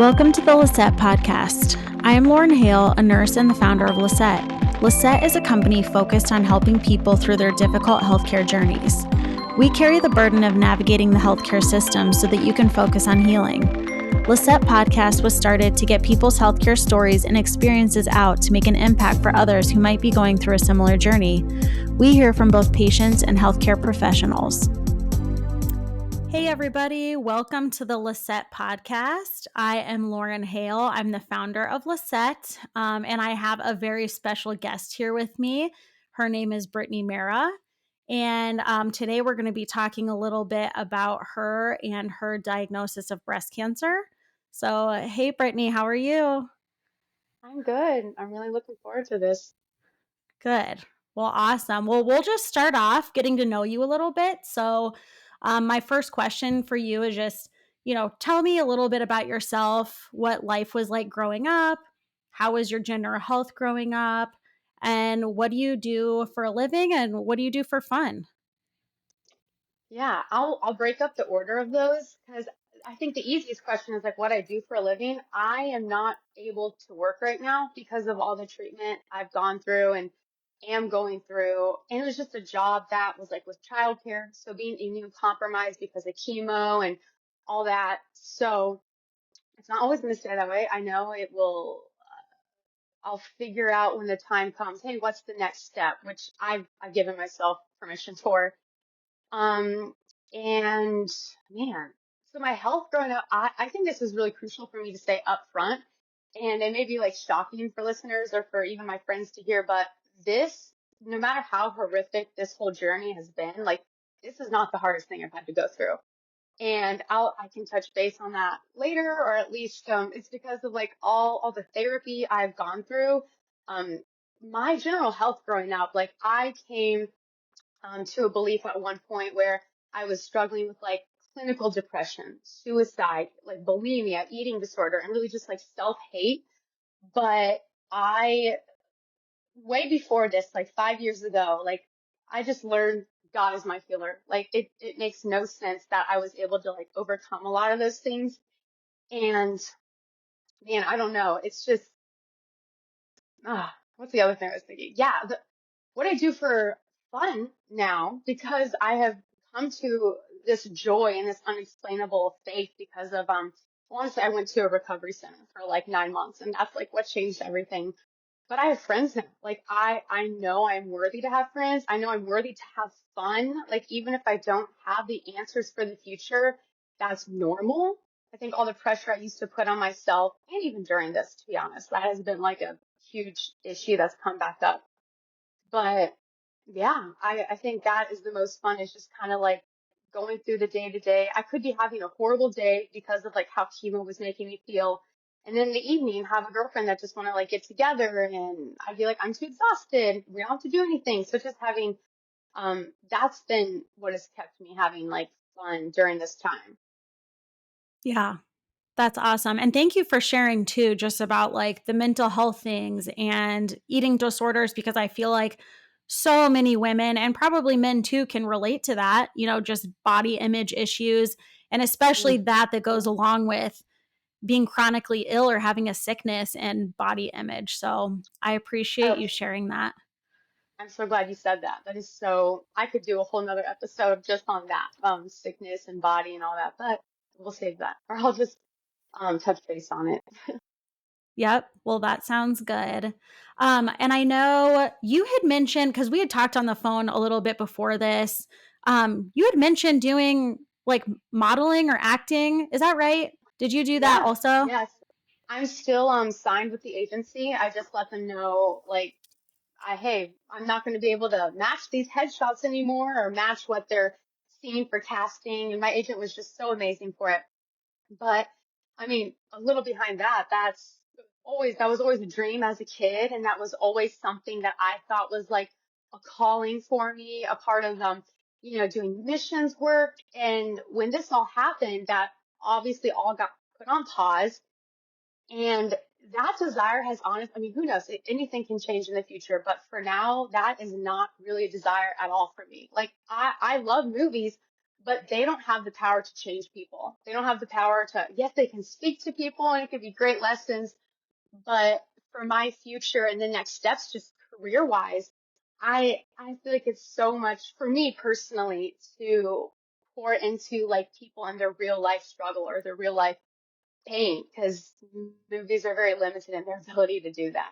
Welcome to the LahSET podcast. I am Lauren Hale, a nurse and the founder of LahSET. LahSET is a company focused on helping people through their difficult healthcare journeys. We carry the burden of navigating the healthcare system so that you can focus on healing. LahSET podcast was started to get people's healthcare stories and experiences out to make an impact for others who might be going through a similar journey. We hear from both patients and healthcare professionals. Hey everybody, welcome to the LahSET podcast. I am Lauren Hale. I'm the founder of LahSET, and I have a very special guest here with me. Her name is Brittany Marrah, and today we're going to be talking a little bit about her and her diagnosis of breast cancer. So, hey Brittany, how are you? I'm good. I'm really looking forward to this. Good. Well, awesome. Well, we'll just start off getting to know you a little bit. So, my first question for you is just, tell me a little bit about yourself, what life was like growing up, how was your general health growing up, and what do you do for a living and what do you do for fun? Yeah, I'll break up the order of those because I think the easiest question is like what I do for a living. I am not able to work right now because of all the treatment I've gone through and am going through. And it was just a job that was like with childcare, so being immune compromised because of chemo and all that. So it's not always going to stay that way. I know it will. I'll figure out when the time comes. Hey, what's the next step? Which I've given myself permission for. Um, and man, so my health growing up, I think this is really crucial for me to say up front. And it may be like shocking for listeners or for even my friends to hear, but this, no matter how horrific this whole journey has been, like this is not the hardest thing I've had to go through. And I can touch base on that later, or at least it's because of like all the therapy I've gone through. Um, my general health growing up, like I came to a belief at one point where I was struggling with like clinical depression, suicide, like bulimia, eating disorder, and really just like self-hate. But I, way before this, like 5 years ago, like I just learned God is my healer. Like it makes no sense that I was able to like overcome a lot of those things. And man, I don't know. It's just, what's the other thing I was thinking? Yeah, what I do for fun now, because I have come to this joy and this unexplainable faith because of honestly I went to a recovery center for like 9 months and that's like what changed everything. But I have friends now. Like I know I'm worthy to have friends. I know I'm worthy to have fun. Like even if I don't have the answers for the future, that's normal. I think all the pressure I used to put on myself, and even during this, to be honest, that has been like a huge issue that's come back up. But yeah, I think that is the most fun is just kind of like going through the day to day. I could be having a horrible day because of like how chemo was making me feel. And then in the evening, have a girlfriend that just want to like get together and I'd be like, I'm too exhausted. We don't have to do anything. So just having, that's been what has kept me having like fun during this time. Yeah. That's awesome. And thank you for sharing too, just about like the mental health things and eating disorders, because I feel like so many women and probably men too can relate to that, just body image issues. And especially Mm. that goes along with being chronically ill or having a sickness and body image. So I appreciate Oh, you sharing that. I'm so glad you said that. That is so, I could do a whole nother episode just on that, sickness and body and all that, but we'll save that. Or I'll just touch base on it. Yep. Well, that sounds good. And I know you had mentioned, because we had talked on the phone a little bit before this, you had mentioned doing like modeling or acting. Is that right? Did you do that Yeah, also? yes. I'm still signed with the agency. I just let them know like hey, I'm not going to be able to match these headshots anymore or match what they're seeing for casting. And my agent was just so amazing for it. But I mean, a little behind that, that was always a dream as a kid. And that was always something that I thought was like a calling for me, a part of, doing missions work. And when this all happened, that obviously all got put on pause. And that desire has honest, I mean, who knows? Anything can change in the future, but for now, that is not really a desire at all for me. Like I love movies, but they don't have the power to change people. They don't have the power to, yes, they can speak to people and it could be great lessons, but for my future and the next steps, just career wise, I feel like it's so much for me personally to pour into like people and their real life struggle or their real life pain, because movies are very limited in their ability to do that.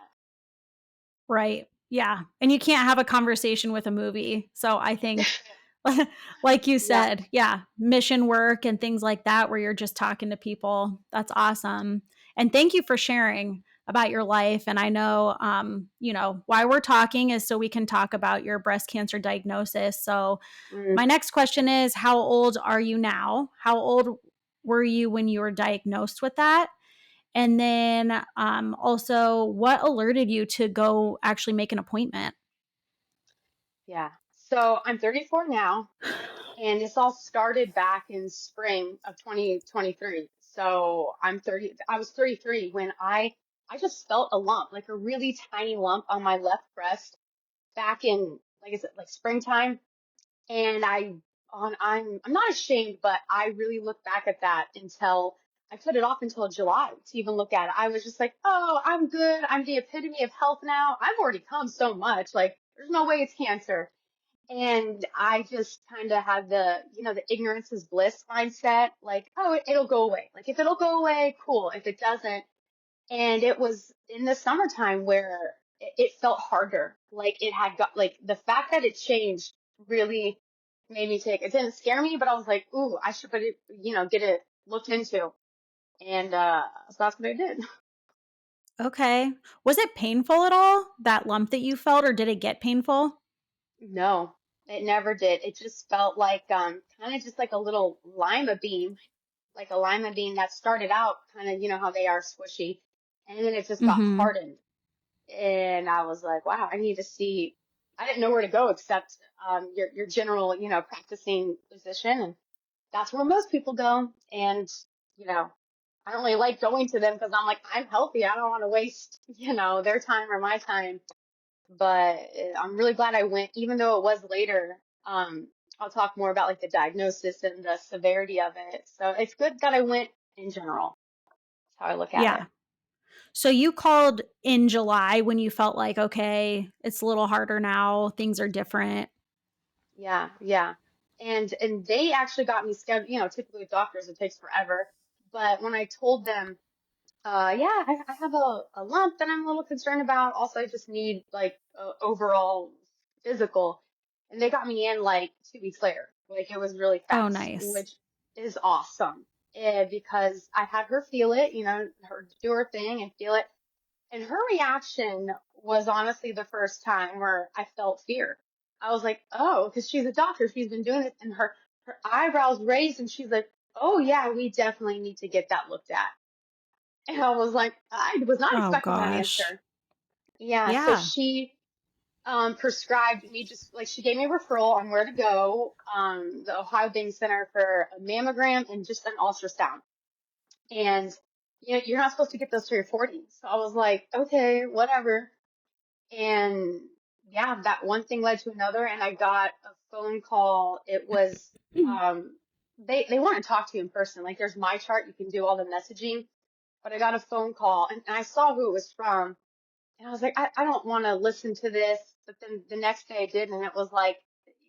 Right. Yeah. And you can't have a conversation with a movie. So I think, like you Yeah. said, yeah, mission work and things like that, where you're just talking to people. That's awesome. And thank you for sharing about your life. And I know, why we're talking is so we can talk about your breast cancer diagnosis. So Mm, my next question is, how old are you now? How old were you when you were diagnosed with that? And then also, what alerted you to go actually make an appointment? yeah. So I'm 34 now, and this all started back in spring of 2023. So I'm 30. I was 33 when I just felt a lump, like a really tiny lump on my left breast back in, like, is it like springtime? And I'm not ashamed, but I really look back at that until I put it off until July to even look at it. I was just like, oh, I'm good. I'm the epitome of health now. I've already come so much. Like, there's no way it's cancer. And I just kind of had the ignorance is bliss mindset. Like, oh, it'll go away. Like, if it'll go away, cool. If it doesn't, and it was in the summertime where it felt harder. Like it had got, like the fact that it changed really made me take, it didn't scare me, but I was like, ooh, I should put it, get it looked into. And, so that's what I did. Okay. Was it painful at all, that lump that you felt, or did it get painful? No, it never did. It just felt like, kind of just like a little lima bean, like a lima bean that started out kind of, how they are squishy. And then it just got Mm-hmm. hardened. And I was like, wow, I need to see. I didn't know where to go except your general, practicing physician, and that's where most people go. And you know, I don't really like going to them because I'm like, I'm healthy. I don't want to waste, their time or my time. But I'm really glad I went, even though it was later. I'll talk more about like the diagnosis and the severity of it. So it's good that I went in general. That's how I look at it. Yeah. So you called in July when you felt like, okay, it's a little harder now, things are different. Yeah, yeah. And they actually got me scheduled, typically with doctors it takes forever. But when I told them, yeah, I have a lump that I'm a little concerned about. Also, I just need like overall physical. And they got me in like 2 weeks later. Like it was really Oh, fast, nice. which is awesome. Because I had her feel it, her do her thing and feel it. And her reaction was honestly the first time where I felt fear. I was like, oh, because she's a doctor. She's been doing this, and her eyebrows raised, and she's like, oh, yeah, we definitely need to get that looked at. And I was like, I was not Oh, expecting that gosh. answer. Yeah. So Yeah. she prescribed me, just like she gave me a referral on where to go, the Ohio Bank Center for a mammogram and just an ultrasound. And you're not supposed to get those till you're 40. So I was like, okay, whatever. And yeah, that one thing led to another, and I got a phone call. It was um they want to talk to you in person. Like there's my chart, you can do all the messaging, but I got a phone call, and I saw who it was from, and I was like, I don't want to listen to this. But then the next day I did, and it was like,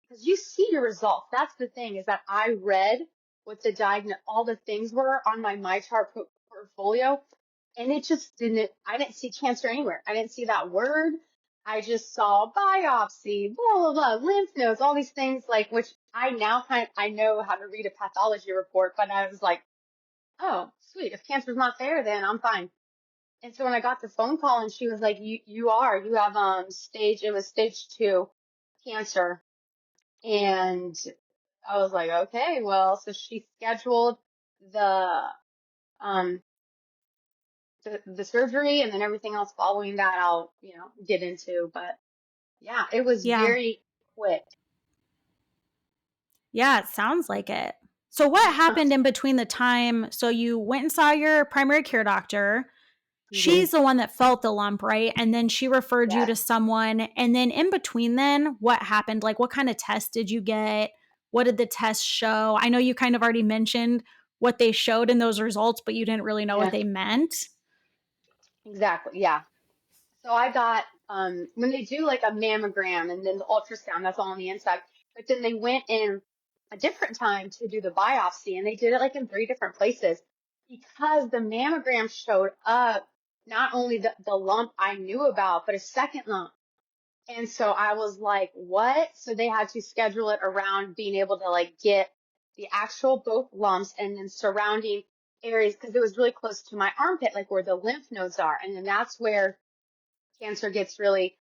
because you see your results. That's the thing, is that I read what the all the things were on my chart portfolio, and it just didn't, I didn't see cancer anywhere. I didn't see that word. I just saw biopsy, blah, blah, blah, lymph nodes, all these things, like, which I now I know how to read a pathology report, but I was like, oh, sweet. If cancer's not there, then I'm fine. And so when I got the phone call and she was like, you have, it was stage 2 cancer. And I was like, okay, well, so she scheduled the, um, the surgery, and then everything else following that I'll, get into. But yeah, it was Yeah. very quick. Yeah, it sounds like it. So what happened in between the time? So you went and saw your primary care doctor. Hmm. She's the one that felt the lump, right? And then she referred you to Yes. someone. And then in between then, what happened? Like what kind of test did you get? What did the test show? I know you kind of already mentioned what they showed in those results, but you didn't really know what Yeah, they meant. exactly. Yeah. So I got when they do like a mammogram and then the ultrasound, that's all on the inside. But then they went in a different time to do the biopsy, and they did it like in three different places because the mammogram showed up not only the lump I knew about, but a second lump. And so I was like, what? So they had to schedule it around being able to like get the actual both lumps and then surrounding areas because it was really close to my armpit, like where the lymph nodes are. And then that's where cancer gets really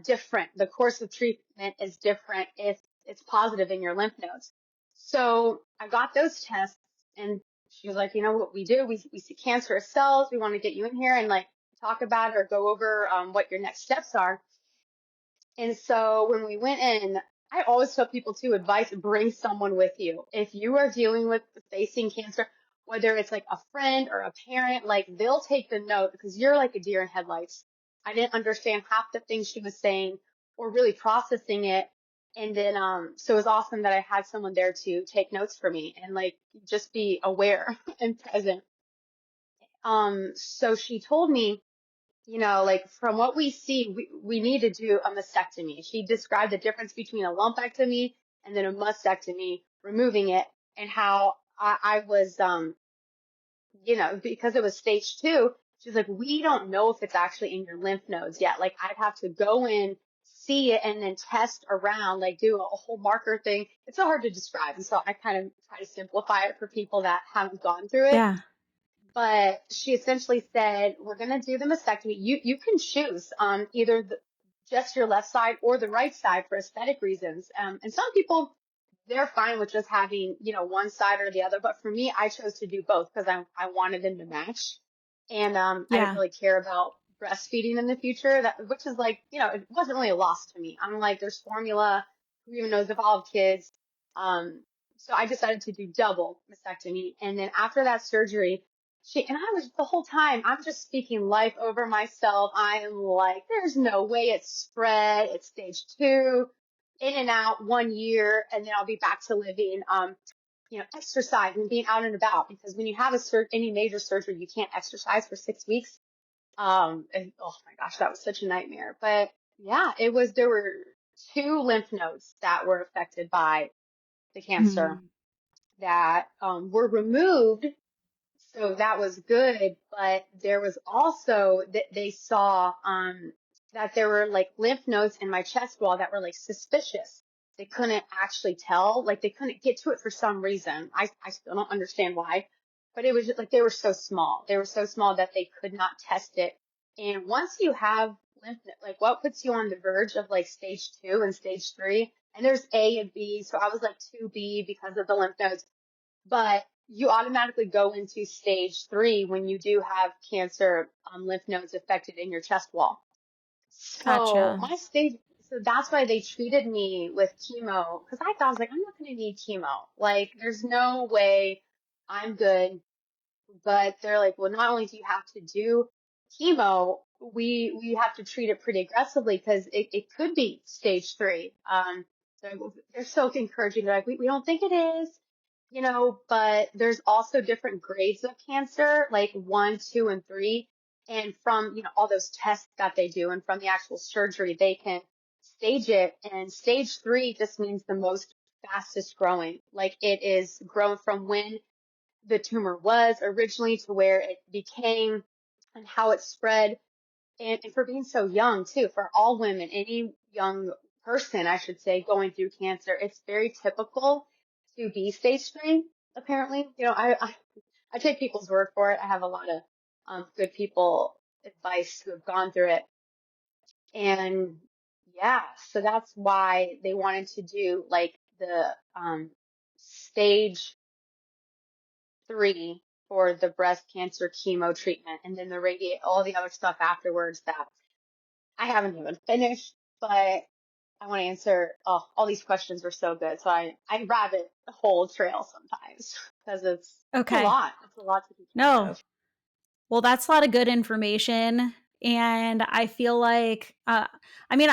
different. The course of treatment is different if it's positive in your lymph nodes. So I got those tests, and she was like, you know what we do? We see cancerous cells. We want to get you in here and like talk about it or go over what your next steps are. And so when we went in, I always tell people to advise, bring someone with you. If you are dealing with facing cancer, whether it's like a friend or a parent, like they'll take the note because you're like a deer in headlights. I didn't understand half the things she was saying or really processing it. And then, so it was awesome that I had someone there to take notes for me and like just be aware and present. So she told me, like from what we see, we need to do a mastectomy. She described the difference between a lumpectomy and then a mastectomy, removing it, and how I was, because it was stage 2, she's like, we don't know if it's actually in your lymph nodes yet. Like I'd have to go in, see it, and then test around, like do a whole marker thing. It's so hard to describe. And so I kind of try to simplify it for people that haven't gone through it. Yeah. But she essentially said, we're going to do the mastectomy. You can choose either just your left side or the right side for aesthetic reasons. And some people, they're fine with just having, one side or the other. But for me, I chose to do both because I wanted them to match. And I didn't Yeah. really care about breastfeeding in the future, which is like, it wasn't really a loss to me. I'm like, there's formula. Who even knows if I'll have kids? So I decided to do double mastectomy. And then after that surgery, and I was the whole time, I'm just speaking life over myself. I am like, there's no way it's spread. It's stage 2, in and out 1 year, and then I'll be back to living, exercise and being out and about. Because when you have any major surgery, you can't exercise for 6 weeks. And oh my gosh, that was such a nightmare. But yeah, there were 2 lymph nodes that were affected by the cancer Mm. that were removed, so that was good, but there was also that they saw that there were like lymph nodes in my chest wall that were like suspicious. They couldn't actually tell, like they couldn't get to it for some reason. I still don't understand why, but it was just like they were so small. They were so small that they could not test it. And once you have like what puts you on the verge of like stage 2 and stage 3, and there's A and B. So I was like 2B because of the lymph nodes, but you automatically go into stage 3 when you do have cancer, lymph nodes affected in your chest wall. So Gotcha. so that's why they treated me with chemo because I thought I was like, I'm not going to need chemo. Like, there's no way I'm good. But they're like, well, not only do you have to do chemo, we have to treat it pretty aggressively because it could be stage 3. So they're so encouraging. They're like, we don't think it is, but there's also different grades of cancer, like 1, 2, and 3. And from, all those tests that they do and from the actual surgery, they can stage it. And stage 3 just means the most fastest growing. Like it is grown from when the tumor was originally to where it became and how it spread. And for being so young too, for all women, any young person, I should say, going through cancer, it's very typical to be stage 3, apparently. I take people's word for it. I have a lot of good people advice who have gone through it. And yeah, so that's why they wanted to do like the stage 3 for the breast cancer chemo treatment, and then the radiate, all the other stuff afterwards that I haven't even finished, but I want to answer. Oh, all these questions were so good. So I rabbit the whole trail sometimes because it's a Okay. lot. It's a lot to keep track No. of. Well, that's a lot of good information. And I feel like, I mean,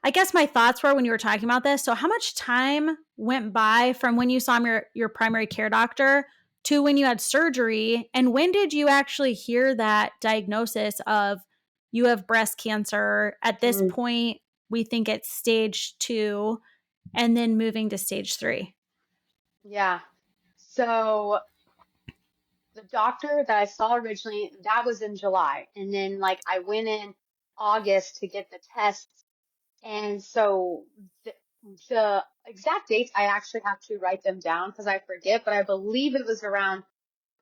I guess my thoughts were when you were talking about this. So how much time went by from when you saw your primary care doctor to when you had surgery? And when did you actually hear that diagnosis of you have breast cancer? At this Mm, point, we think it's stage 2 and then moving to stage 3. yeah. So the doctor that I saw originally, that was in July. And then like I went in August to get the tests. And so the, the exact dates, I actually have to write them down because I forget, but I believe it was around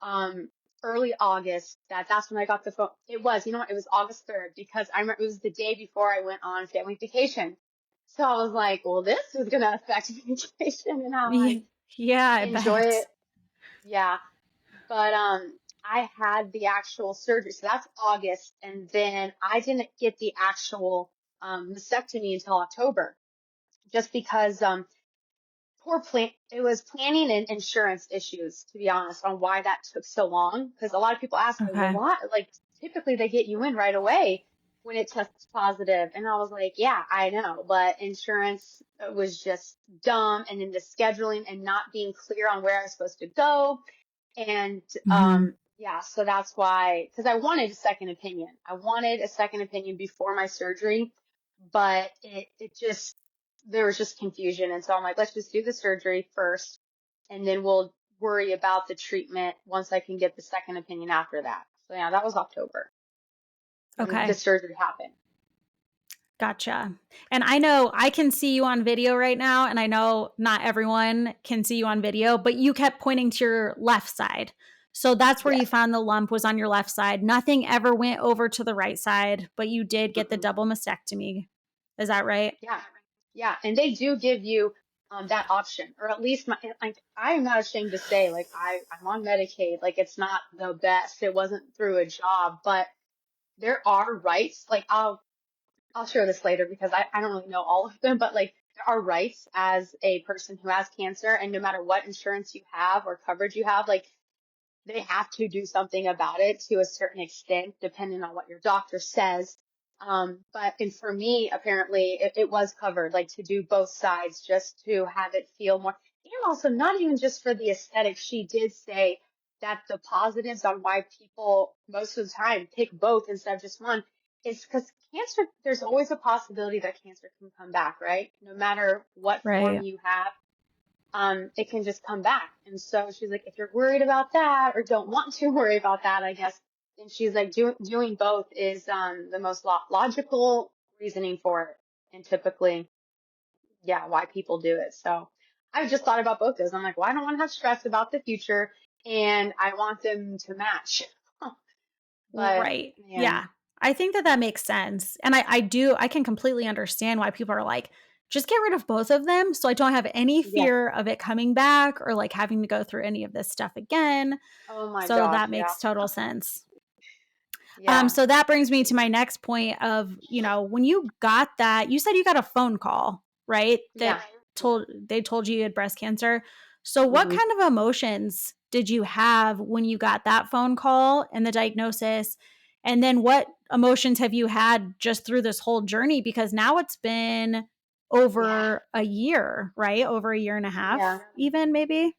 um early August that's when I got the phone. It was, you know what, it was August 3rd because I remember it was the day before I went on family vacation. So I was like, well, this is gonna affect vacation and how I Yeah, I enjoy bet. it. Yeah. But I had the actual surgery. So that's August. And then I didn't get the actual mastectomy until October just because it was planning and insurance issues, to be honest, on why that took so long. Because a lot of people ask, like, well, Okay. why? Like, typically they get you in right away when it tests positive. And I was like, yeah, I know, but insurance was just dumb. And then the scheduling and not being clear on where I was supposed to go. And Mm-hmm. yeah, so that's why, because I wanted a second opinion. I wanted a second opinion before my surgery, but it just, there was just confusion. And so I'm like, let's just do the surgery first, and then we'll worry about the treatment once I can get the second opinion after that. So yeah, that was October when the Okay. surgery happened. Gotcha. And I know I can see you on video right now, and I know not everyone can see you on video, but you kept pointing to your left side. So that's where you Yes. found the lump was on your left side. Nothing ever went over to the right side, but you did get the Mm-mm. double mastectomy. Is that right? Yeah. Yeah. And they do give you that option, or at least like I'm not ashamed to say, like I'm on Medicaid. Like it's not the best. It wasn't through a job, but there are rights. Like I'll share this later because I don't really know all of them, but like there are rights as a person who has cancer, and no matter what insurance you have or coverage you have, like they have to do something about it to a certain extent, depending on what your doctor says. But and for me, apparently, it was covered, like to do both sides, just to have it feel more, and also not even just for the aesthetic. She did say that the positives on why people most of the time pick both instead of just one is because cancer, there's always a possibility that cancer can come back, right? No matter what form Right. you have, it can just come back. And so she's like, if you're worried about that or don't want to worry about that, I guess, then she's like, doing both is the most logical reasoning for it. And typically, yeah, why people do it. So I just thought about both those. I'm like, well, I don't want to have stress about the future and I want them to match. But Right. man, Yeah. I think that that makes sense. And I can completely understand why people are like, just get rid of both of them. So I don't have any yeah. fear of it coming back or like having to go through any of this stuff again. Oh my So gosh. that Yeah. makes total sense. Yeah. So that brings me to my next point of, when you got that, you said you got a phone call, right? Yeah. They told you you had breast cancer. So what Hmm. kind of emotions did you have when you got that phone call and the diagnosis? And then what emotions have you had just through this whole journey? Because now it's been Yeah. over a year, right? Over a year and a Yeah. half, even maybe.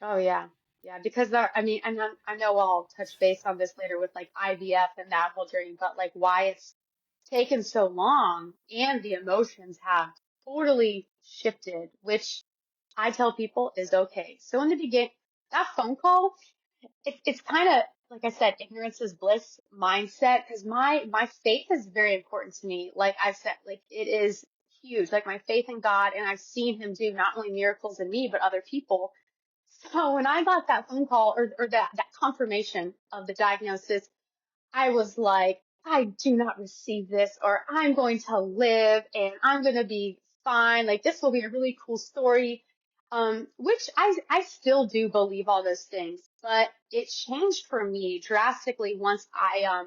Oh yeah. Yeah, because I mean, I know I'll touch base on this later with like IVF and that whole journey, but like why it's taken so long and the emotions have totally shifted, which I tell people is okay. So in the beginning, that phone call, it's kind of like I said, ignorance is bliss mindset because my faith is very important to me. Like I said, like it is huge. Like my faith in God, and I've seen Him do not only miracles in me but other people. So when I got that phone call or that confirmation of the diagnosis, I was like, I do not receive this, or I'm going to live and I'm going to be fine. Like this will be a really cool story. Which I still do believe all those things, but it changed for me drastically once I,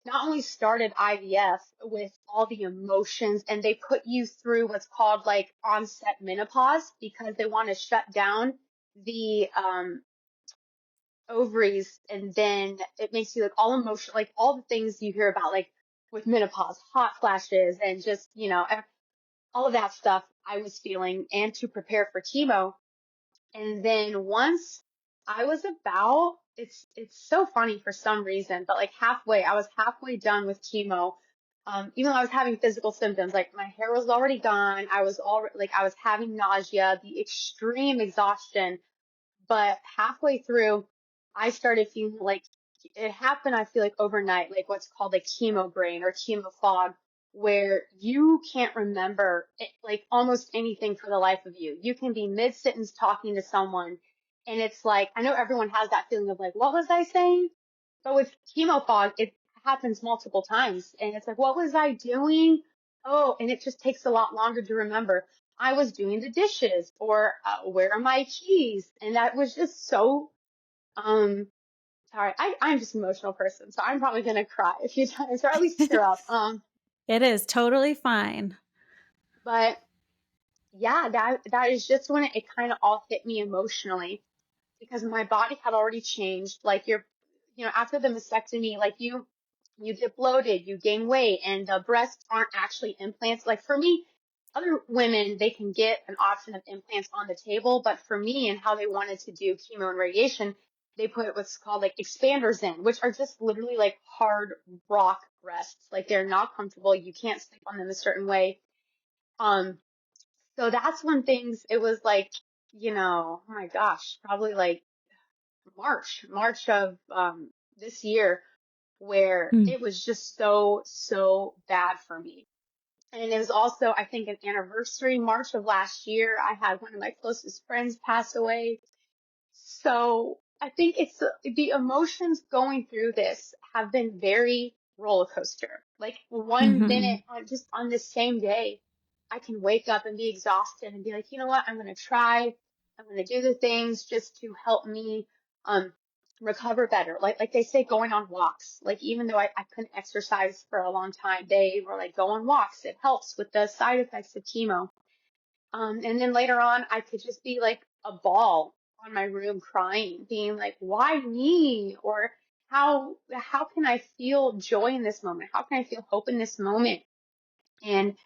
not only started IVF with all the emotions, and they put you through what's called like onset menopause because they want to shut down the ovaries, and then it makes you like all emotional, like all the things you hear about like with menopause, hot flashes, and just all of that stuff I was feeling and to prepare for chemo. And then once I was about, it's so funny for some reason, but like halfway, I was halfway done with chemo. Even though I was having physical symptoms, like my hair was already gone, I was already like I was having nausea, the extreme exhaustion. But halfway through, I started feeling like it happened, I feel like overnight, like what's called like chemo brain or chemo fog, where you can't remember like almost anything for the life of you. You can be mid-sentence talking to someone, and it's like, I know everyone has that feeling of like, what was I saying? But with chemo fog, it happens multiple times. And it's like, what was I doing? Oh, and it just takes a lot longer to remember. I was doing the dishes or where are my keys? And that was just so, um, sorry, I'm just an emotional person, so I'm probably going to cry a few times or at least tear up. It is totally fine. But yeah, that is just when it kind of all hit me emotionally because my body had already changed. Like after the mastectomy, like you get bloated, you gain weight, and the breasts aren't actually implants. Like for me, other women, they can get an option of implants on the table, but for me and how they wanted to do chemo and radiation, they put what's called like expanders in, which are just literally like hard rock breasts. Like they're not comfortable. You can't sleep on them a certain way. Um, so that's when it was like, oh my gosh, probably like March of this year, where Mm. it was just so, so bad for me. And it was also, I think, an anniversary, March of last year. I had one of my closest friends pass away. So I think it's the emotions going through this have been very roller coaster. Like one Mm-hmm. minute just on the same day, I can wake up and be exhausted and be like, you know what, I'm going to try. I'm going to do the things just to help me um recover better. Like they say, going on walks. Like even though I couldn't exercise for a long time, they were like, go on walks. It helps with the side effects of chemo. And then later on, I could just be like a ball on my room crying, being like, why me? Or how can I feel joy in this moment? How can I feel hope in this moment? And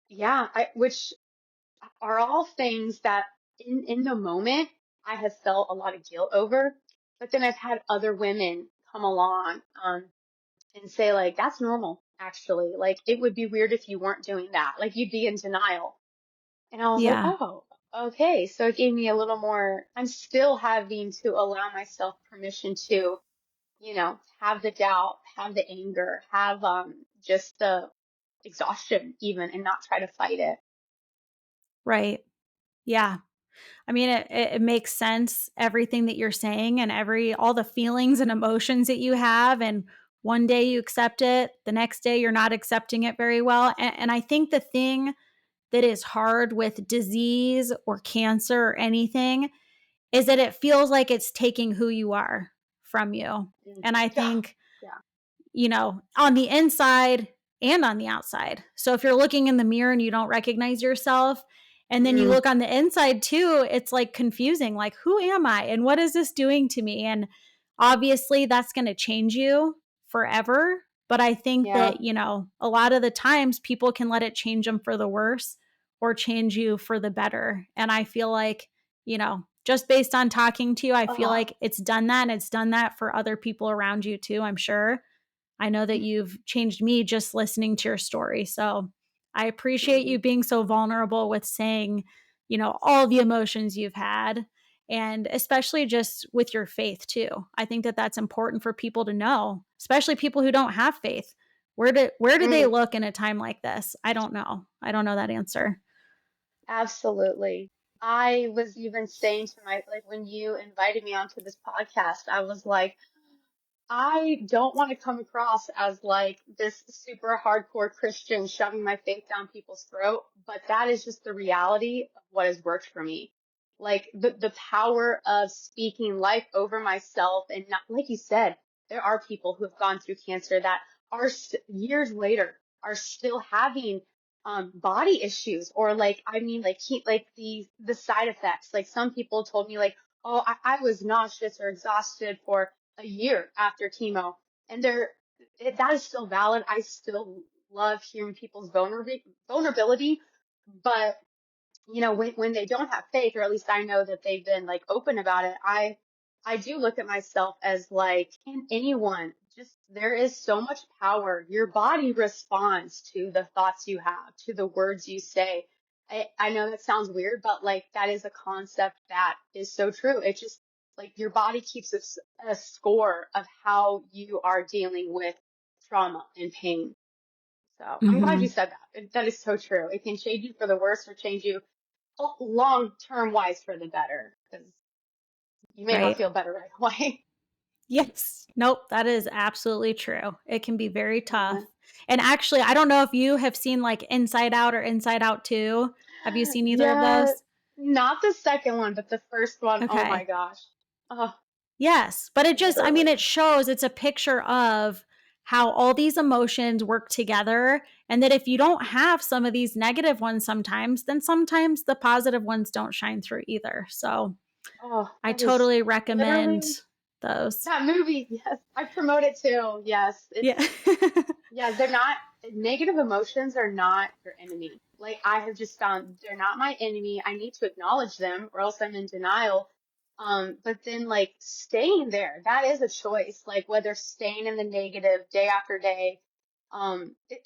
yeah, which are all things that in the moment I have felt a lot of guilt over. But then I've had other women come along and say like, that's normal, actually. Like it would be weird if you weren't doing that. Like you'd be in denial. And I was like, Yeah. oh, okay. So it gave me a little more, I'm still having to allow myself permission to, have the doubt, have the anger, have just the exhaustion even and not try to fight it. Right. Yeah. I mean, it makes sense, everything that you're saying and all the feelings and emotions that you have. And one day you accept it, the next day you're not accepting it very well. And I think the thing that is hard with disease or cancer or anything is that it feels like it's taking who you are from you. And And I yeah, think yeah. on the inside and on the outside. So if you're looking in the mirror and you don't recognize yourself, and then you Mm, look on the inside too, it's like confusing. Like, who am I? And what is this doing to me? And obviously, that's going to change you forever. But I think yeah. that, a lot of the times people can let it change them for the worse or change you for the better. And I feel like, just based on talking to you, I feel Uh, like it's done that. And it's done that for other people around you too, I'm sure. I know that you've changed me just listening to your story. So I appreciate you mm, being so vulnerable with saying, all the emotions you've had, and especially just with your faith too. I think that that's important for people to know, especially people who don't have faith. Where do they mm, look in a time like this? I don't know. I don't know that answer. absolutely. I was even saying to like when you invited me onto this podcast, I was like, I don't want to come across as like this super hardcore Christian shoving my faith down people's throat, but that is just the reality of what has worked for me. Like the power of speaking life over myself and not, like you said, there are people who have gone through cancer that are years later are still having body issues or like I mean like like the side effects. Like some people told me like, oh, I was nauseous or exhausted for a year after chemo. And that is still valid. I still love hearing people's vulnerability, But when they don't have faith, or at least I know that they've been like open about it, I do look at myself as like, can anyone just, there is so much power. Your body responds to the thoughts you have, to the words you say. I know that sounds weird, but like that is a concept that is so true. It just like your body keeps a score of how you are dealing with trauma and pain. So I'm glad you Hmm. said that. That is so true. It can change you for the worse or change you long term wise for the better, because you may not Right. feel better right away. Yes. Nope. That is absolutely true. It can be very Yeah. tough. And actually, I don't know if you have seen like Inside Out or Inside Out 2. Have you seen either of Yeah, those? not the second one, but the first one. Oh my Okay. gosh. Oh, Yes. But it just, I mean, literally. it shows, it's a picture of how all these emotions work together. And that if you don't have some of these negative ones sometimes, then sometimes the positive ones don't shine through either. So Oh, I that is totally recommend literally those. that movie. Yes, I promote it too. Yes, Yeah. yeah, they're not, negative emotions are not your enemy. Like I have just found they're not my enemy. I need to acknowledge them or else I'm in denial. But then like staying there, that is a choice. Like whether staying in the negative day after day,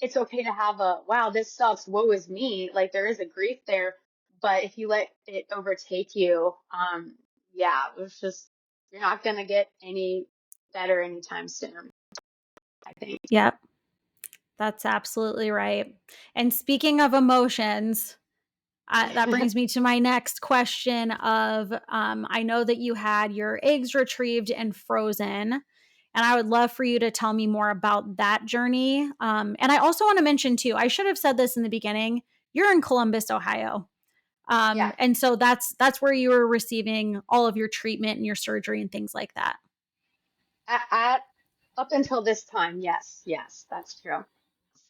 it's okay to have a, wow, this sucks, woe is me. Like there is a grief there, but if you let it overtake you, yeah, it's just, you're not gonna get any better anytime soon, I think. Yep. That's absolutely right. And speaking of emotions, that brings me to my next question of I know that you had your eggs retrieved and frozen, and I would love for you to tell me more about that journey. And I also want to mention too, I should have said this in the beginning, you're in Columbus, Ohio. Yeah. And so that's where you were receiving all of your treatment and your surgery and things like that. At Up until this time, yes, yes, that's true.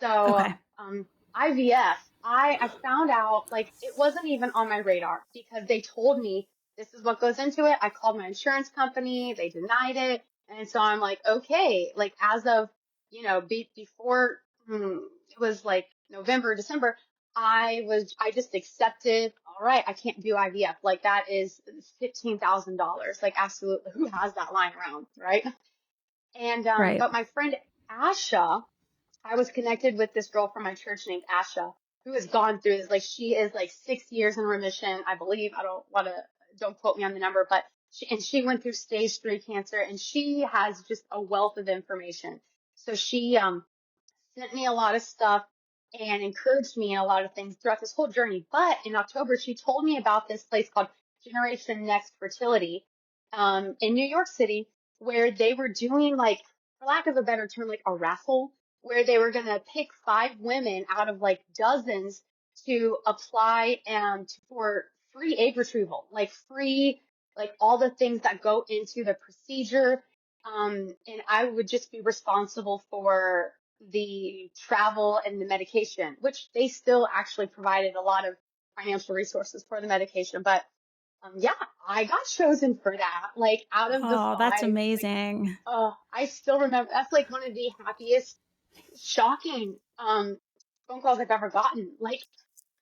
So, Okay. um, IVF, I found out like it wasn't even on my radar because they told me this is what goes into it. I called my insurance company, they denied it, and so I'm like, okay, like as of before, it was like November, December. I just accepted. All right, I can't do IVF. Like that is $15,000. Like absolutely, who has that lying around, right? And Right. but my friend Asha, I was connected with this girl from my church named Asha, who has gone through this. Like she is like 6 years in remission, I believe. I don't quote me on the number, but she went through stage 3 cancer, and she has just a wealth of information. So she sent me a lot of stuff and encouraged me in a lot of things throughout this whole journey. But in October, she told me about this place called Generation Next Fertility in New York City, where they were doing like, for lack of a better term, like a raffle, where they were going to pick 5 women out of like dozens to apply for free egg retrieval, like free, like all the things that go into the procedure. And I would just be responsible for the travel and the medication, which they still actually provided a lot of financial resources for the medication. But yeah, I got chosen for that, like out of the Oh, that's 5. Like, amazing. oh, I still remember. That's like one of the happiest, shocking phone calls I've ever gotten. Like,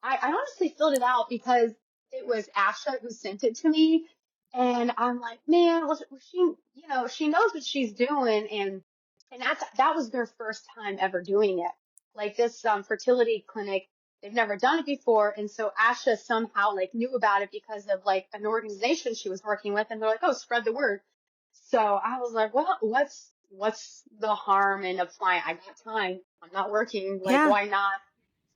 I honestly filled it out because it was Asha who sent it to me. And I'm like, man, was she, she knows what she's doing. And that was their first time ever doing it. Like this, fertility clinic, they've never done it before. And so Asha somehow like knew about it because of like an organization she was working with. And they're like, oh, spread the word. So I was like, well, what's the harm in applying? I got time. I'm not working. Like, Yeah. why not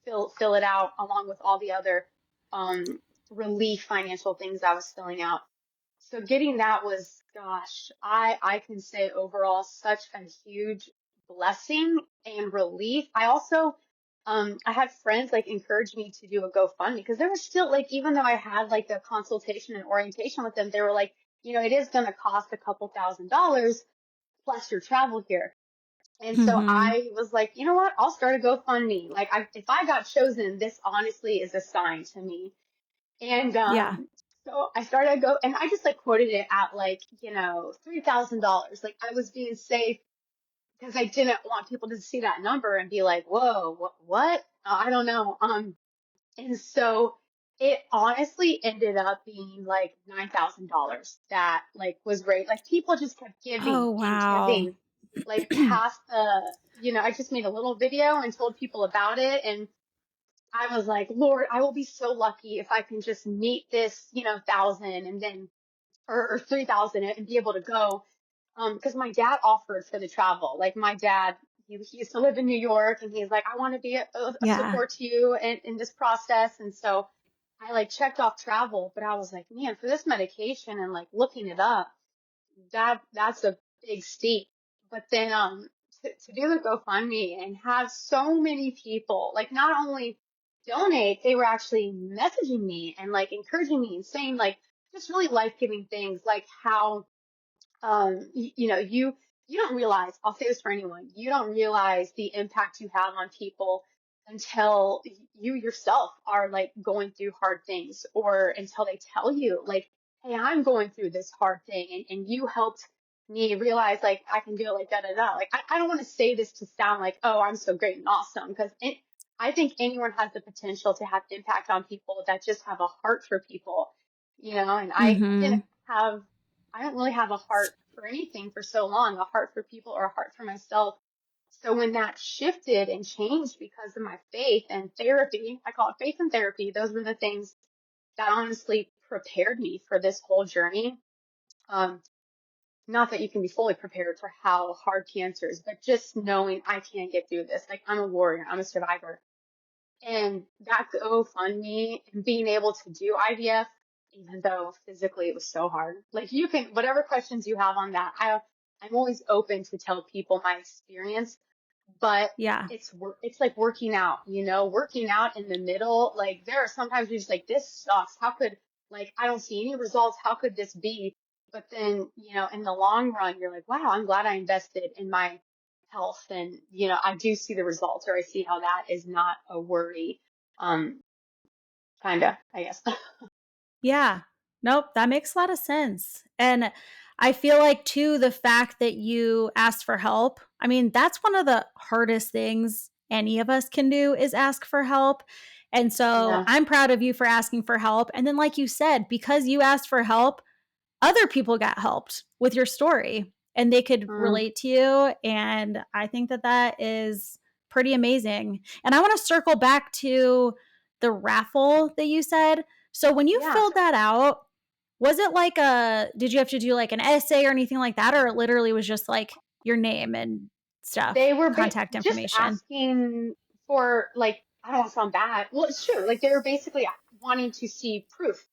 fill it out along with all the other um relief financial things I was filling out. So getting that was, gosh, I can say overall such a huge blessing and relief. I also I had friends like encourage me to do a GoFundMe because there was still like, even though I had like the consultation and orientation with them, they were like, it is going to cost a couple $1,000 plus your travel here. And so Hmm. I was like, you know what? I'll start a GoFundMe. Like, if I got chosen, this honestly is a sign to me. And Yeah. so I started and I just like quoted it at like, $3,000. Like I was being safe because I didn't want people to see that number and be like, whoa, what? I don't know. And so it honestly ended up being like $9,000 that like was great. Like people just kept giving Oh, and wow. giving, like past the, I just made a little video and told people about it. And I was like, Lord, I will be so lucky if I can just meet this, 1,000 and then, or 3,000 and be able to go. Because my dad offered for the travel. Like my dad, he used to live in New York, and he's like, I want to be a Yeah. support to you in this process. And so I like checked off travel, but I was like, man, for this medication and like looking it up, that's a big steep. But then to do the GoFundMe and have so many people like not only donate, they were actually messaging me and like encouraging me and saying like just really life-giving things like how you don't realize, I'll say this for anyone, you don't realize the impact you have on people until you yourself are like going through hard things, or until they tell you like, hey, I'm going through this hard thing, and you helped me realize like I can do it, like da da da. Like I don't want to say this to sound like, oh, I'm so great and awesome, because I think anyone has the potential to have impact on people that just have a heart for people, and I didn't Mm-hmm. have I don't really have a heart for anything for so long, a heart for people or a heart for myself. So when that shifted and changed because of my faith and therapy, I call it faith and therapy. Those were the things that honestly prepared me for this whole journey. Um, Not that you can be fully prepared for how hard cancer is, but just knowing I can get through this. Like I'm a warrior, I'm a survivor. And that GoFundMe and being able to do IVF, even though physically it was so hard. Like you can, whatever questions you have on that, I'm always open to tell people my experience, but Yeah. it's like working out, working out in the middle. Like there are sometimes you're just like, this sucks. How could, like, I don't see any results. How could this be? But then, in the long run, you're like, wow, I'm glad I invested in my health. And, I do see the results, or I see how that is not a worry. Um, Kinda, I guess. Yeah. Nope, that makes a lot of sense. And I feel like too the fact that you asked for help, I mean, that's one of the hardest things any of us can do is ask for help. And so Yeah. I'm proud of you for asking for help. And then like you said, because you asked for help, other people got helped with your story and they could Mm, relate to you. And I think that that is pretty amazing. And I want to circle back to the raffle that you said. So when you yeah. filled that out, was it like did you have to do like an essay or anything like that? Or it literally was just like your name and stuff, They were contact just information? asking for, like, I don't want to sound bad. Well, it's true. Like they were basically wanting to see proof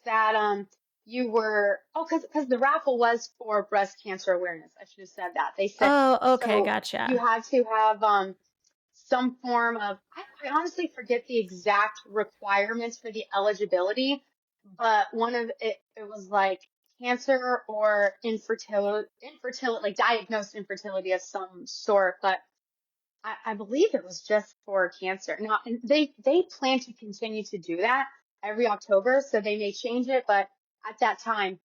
that you were, because the raffle was for breast cancer awareness. I should have said that. They said Oh, okay. so you Gotcha. had to have some form of, I honestly forget the exact requirements for the eligibility, but one of it was like cancer or infertility, like diagnosed infertility of some sort. But I believe it was just for cancer. Now, and they plan to continue to do that every October, so they may change it, but at that time,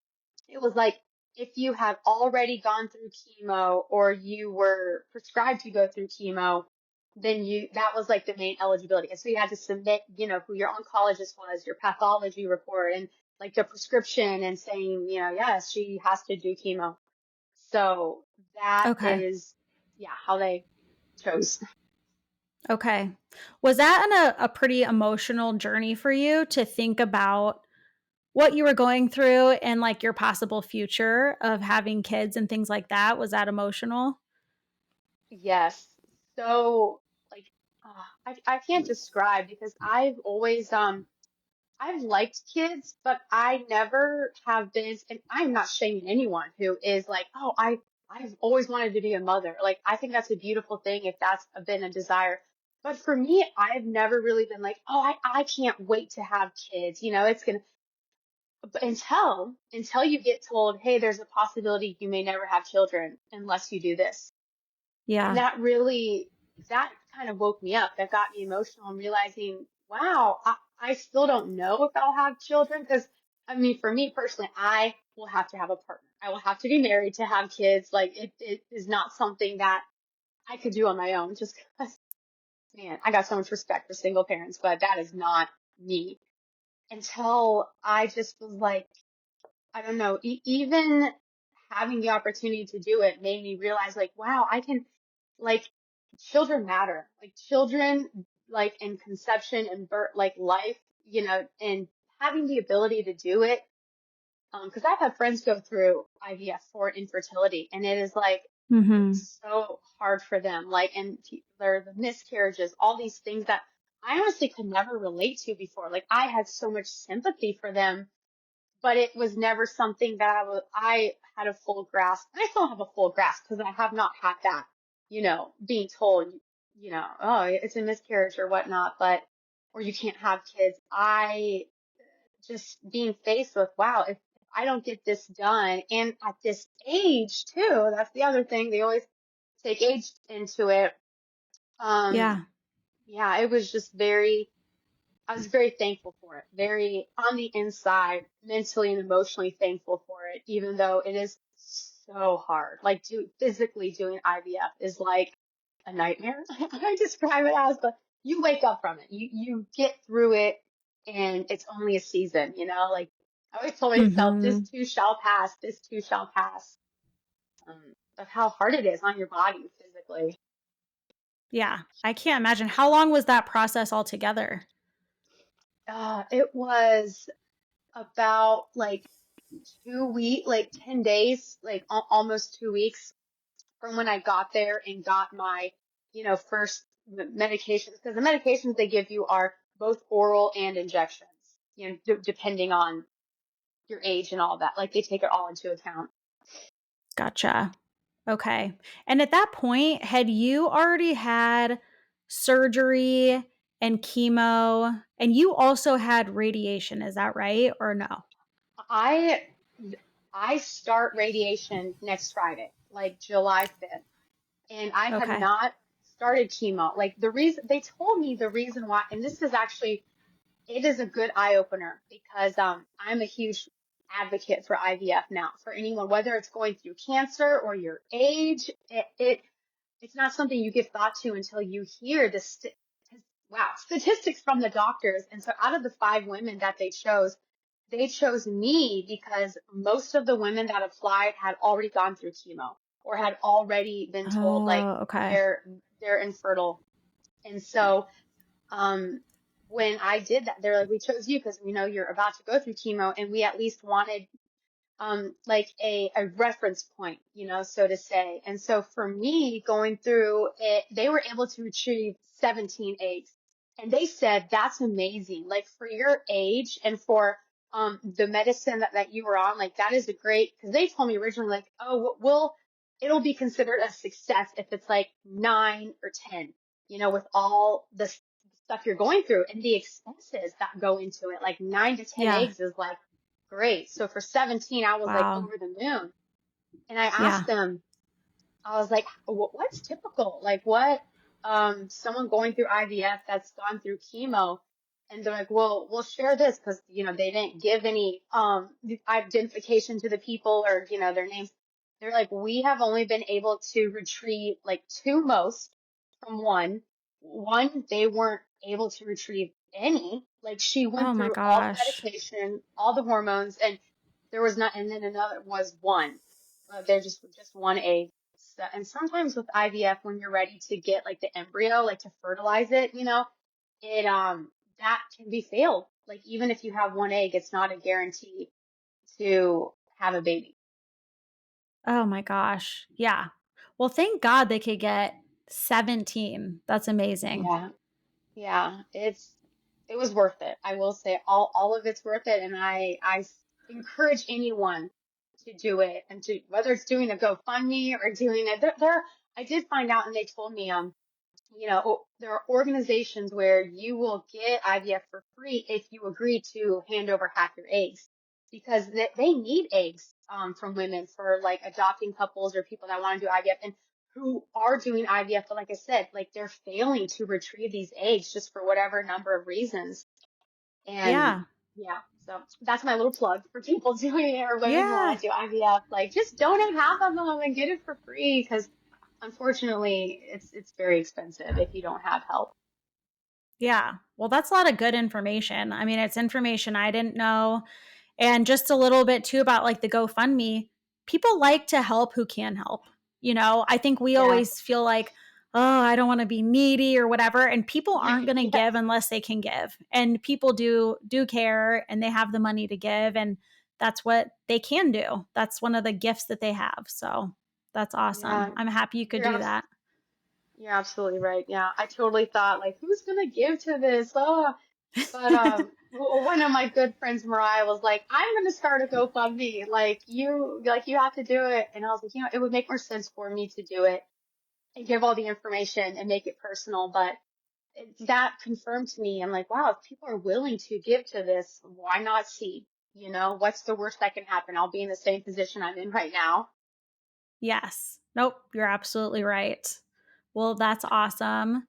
it was like if you had already gone through chemo or you were prescribed to go through chemo, then that was like the main eligibility. And so you had to submit, who your oncologist was, your pathology report, and like the prescription, and saying, yes, she has to do chemo. So that Okay. is, yeah, how they chose. Okay. Was that a pretty emotional journey for you to think about what you were going through and like your possible future of having kids and things like that? Was that emotional? Yes. So like, I can't describe, because I've liked kids, but I never have been, and I'm not shaming anyone who is like, oh, I've always wanted to be a mother. Like, I think that's a beautiful thing if that's been a desire. But for me, I've never really been like, oh, I can't wait to have kids. It's gonna, but until you get told, hey, there's a possibility you may never have children unless you do this. And Yeah. that kind of woke me up. That got me emotional and realizing, wow, I still don't know if I'll have children. Because, I mean, for me personally, I will have to have a partner. I will have to be married to have kids. Like, it is not something that I could do on my own, just because. man, I got so much respect for single parents, but that is not me. Until I just was like, I don't know, even having the opportunity to do it made me realize, like, wow, I can, like, children matter. Like, children, like, in conception and birth, like, life, and having the ability to do it. Because I've had friends go through IVF for infertility, and it is like, Mm-hmm. it's so hard for them. Like, and there are the miscarriages, all these things that I honestly could never relate to before. Like, I had so much sympathy for them, but it was never something that I had a full grasp. And I still have a full grasp because I have not had that, being told, oh, it's a miscarriage or whatnot, or you can't have kids. I just being faced with, wow, if I don't get this done, and at this age too, that's the other thing. They always take age into it. Um, Yeah. yeah, it was just I was very thankful for it. Very on the inside, mentally and emotionally thankful for it, even though it is so hard. Like physically doing IVF is like a nightmare. I describe it as, but you wake up from it. You get through it, and it's only a season, like I always told myself, this Mm-hmm. too shall pass, this too shall pass. Of how hard it is on your body physically. Yeah. I can't imagine. How long was that process altogether? It was about like 2 weeks, like 10 days, like almost 2 weeks from when I got there and got my, first medications, because the medications they give you are both oral and injections, depending on your age and all that. Like they take it all into account. Gotcha. Okay. And at that point, had you already had surgery and chemo, and you also had radiation? Is that right or no? I I start radiation next Friday, like July 5th, and I have Okay. not started chemo. Like the reason they told me the reason why, and this is actually it is a good eye opener because I'm a huge advocate for IVF now for anyone, whether it's going through cancer or your age. It's not something you give thought to until you hear wow, statistics from the doctors. And so out of the 5 women that they chose me because most of the women that applied had already gone through chemo or had already been told like Oh, okay. they're infertile. And so um, when I did that, they're like, we chose you because we know you're about to go through chemo, and we at least wanted like a reference point, so to say. And so for me going through it, they were able to retrieve 17 eggs. And they said, that's amazing. Like for your age and for the medicine that you were on, like that is a great, because they told me originally, like, oh, it'll be considered a success if it's like 9 or 10, with all the stuff you're going through and the expenses that go into it. Like 9 to 10 Yeah. eggs is like, great. So for 17, I was like Wow. over the moon. And I asked Yeah. them, I was like, what's typical? Like what, someone going through IVF that's gone through chemo. And they're like, well, we'll share this because, they didn't give any, identification to the people or, their names. They're like, we have only been able to retrieve like two most from one. One, they weren't able to retrieve any. Like she Oh went my through all the gosh. medication, all the hormones, and there was not, and then another was one. They're just one egg. So, and sometimes with IVF, when you're ready to get like the embryo, like to fertilize it, it that can be failed. Like even if you have one egg, it's not a guarantee to have a baby. Oh my gosh. Yeah. Well, thank God they could get 17. That's amazing. Yeah, yeah, it was worth it. I will say all of it's worth it, and encourage anyone to do it and to whether it's doing a GoFundMe or doing it. I did find out, and they told me there are organizations where you will get IVF for free if you agree to hand over half your eggs because they need eggs from women for like adopting couples or people that want to do IVF and who are doing IVF. But like I said, like they're failing to retrieve these eggs just for whatever number of reasons. And Yeah. yeah, so that's my little plug for people doing it or women who Yeah. want to do IVF. Like just donate half of them and get it for free because unfortunately it's very expensive if you don't have help. Yeah. Well, that's a lot of good information. I mean, it's information I didn't know. And just a little bit too about like the GoFundMe. People like to help who can help. I think we Yes. always feel like, oh, I don't want to be needy or whatever. And people aren't going to Yes. give unless they can give. And people do care and they have the money to give. And that's what they can do. That's one of the gifts that they have. So that's awesome. Yeah. I'm happy you could You're do abs- that. you're absolutely right. Yeah. I totally thought like, who's gonna give to this? Oh, but one of my good friends, Mariah, was like, "I'm gonna start a GoFundMe. Like you have to do it." And I was like, it would make more sense for me to do it and give all the information and make it personal. But that confirmed to me. I'm like, wow, if people are willing to give to this, why not see? What's the worst that can happen? I'll be in the same position I'm in right now. Yes. Nope. You're absolutely right. Well, that's awesome.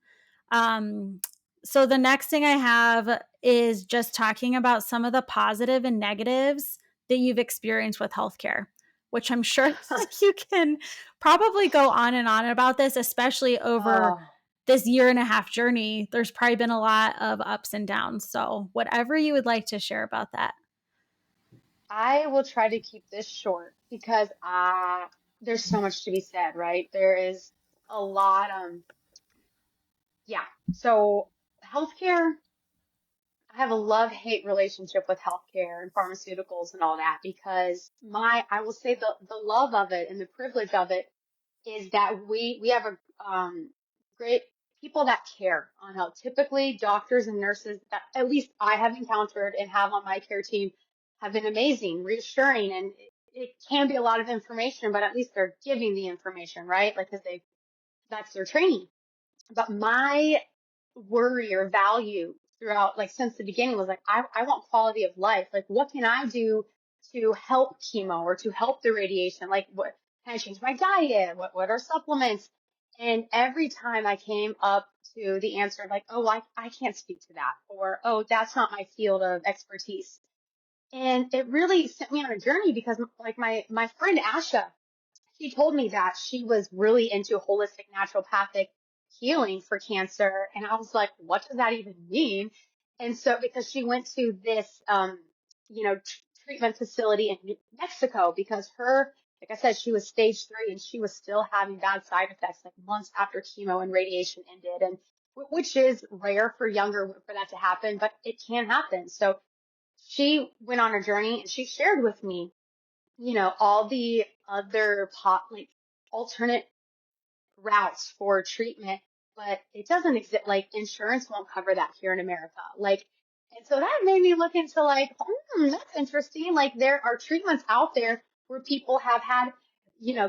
Um, so the next thing I have is just talking about some of the positive and negatives that you've experienced with healthcare, which I'm sure you can probably go on and on about this, especially over Oh, this year and a half journey. There's probably been a lot of ups and downs. So, whatever you would like to share about that. I will try to keep this short because there's so much to be said, right? There is a lot. Yeah. So healthcare, I have a love-hate relationship with healthcare and pharmaceuticals and all that because I will say the love of it and the privilege of it is that we have a great people that care on health. Typically, doctors and nurses that at least I have encountered and have on my care team have been amazing, reassuring, and it can be a lot of information, but at least they're giving the information, right? Like, because that's their training. But my worry or value throughout, like since the beginning, was like, I want quality of life. Like, what can I do to help chemo or to help the radiation? Like, what can I change my diet? What are supplements? And every time I came up to the answer, like, oh, I can't speak to that, or oh, that's not my field of expertise. And it really sent me on a journey because, like, my friend Asha, she told me that she was really into holistic naturopathic healing for cancer. And I was like, what does that even mean? And so, because she went to this, treatment facility in Mexico because like I said, she was stage 3 and she was still having bad side effects like months after chemo and radiation ended. And which is rare for for that to happen, but it can happen. So she went on a journey and she shared with me all the other like alternate routes for treatment, but it doesn't exist. Like, insurance won't cover that here in America. Like, and so that made me look into like, that's interesting. Like, there are treatments out there where people have had,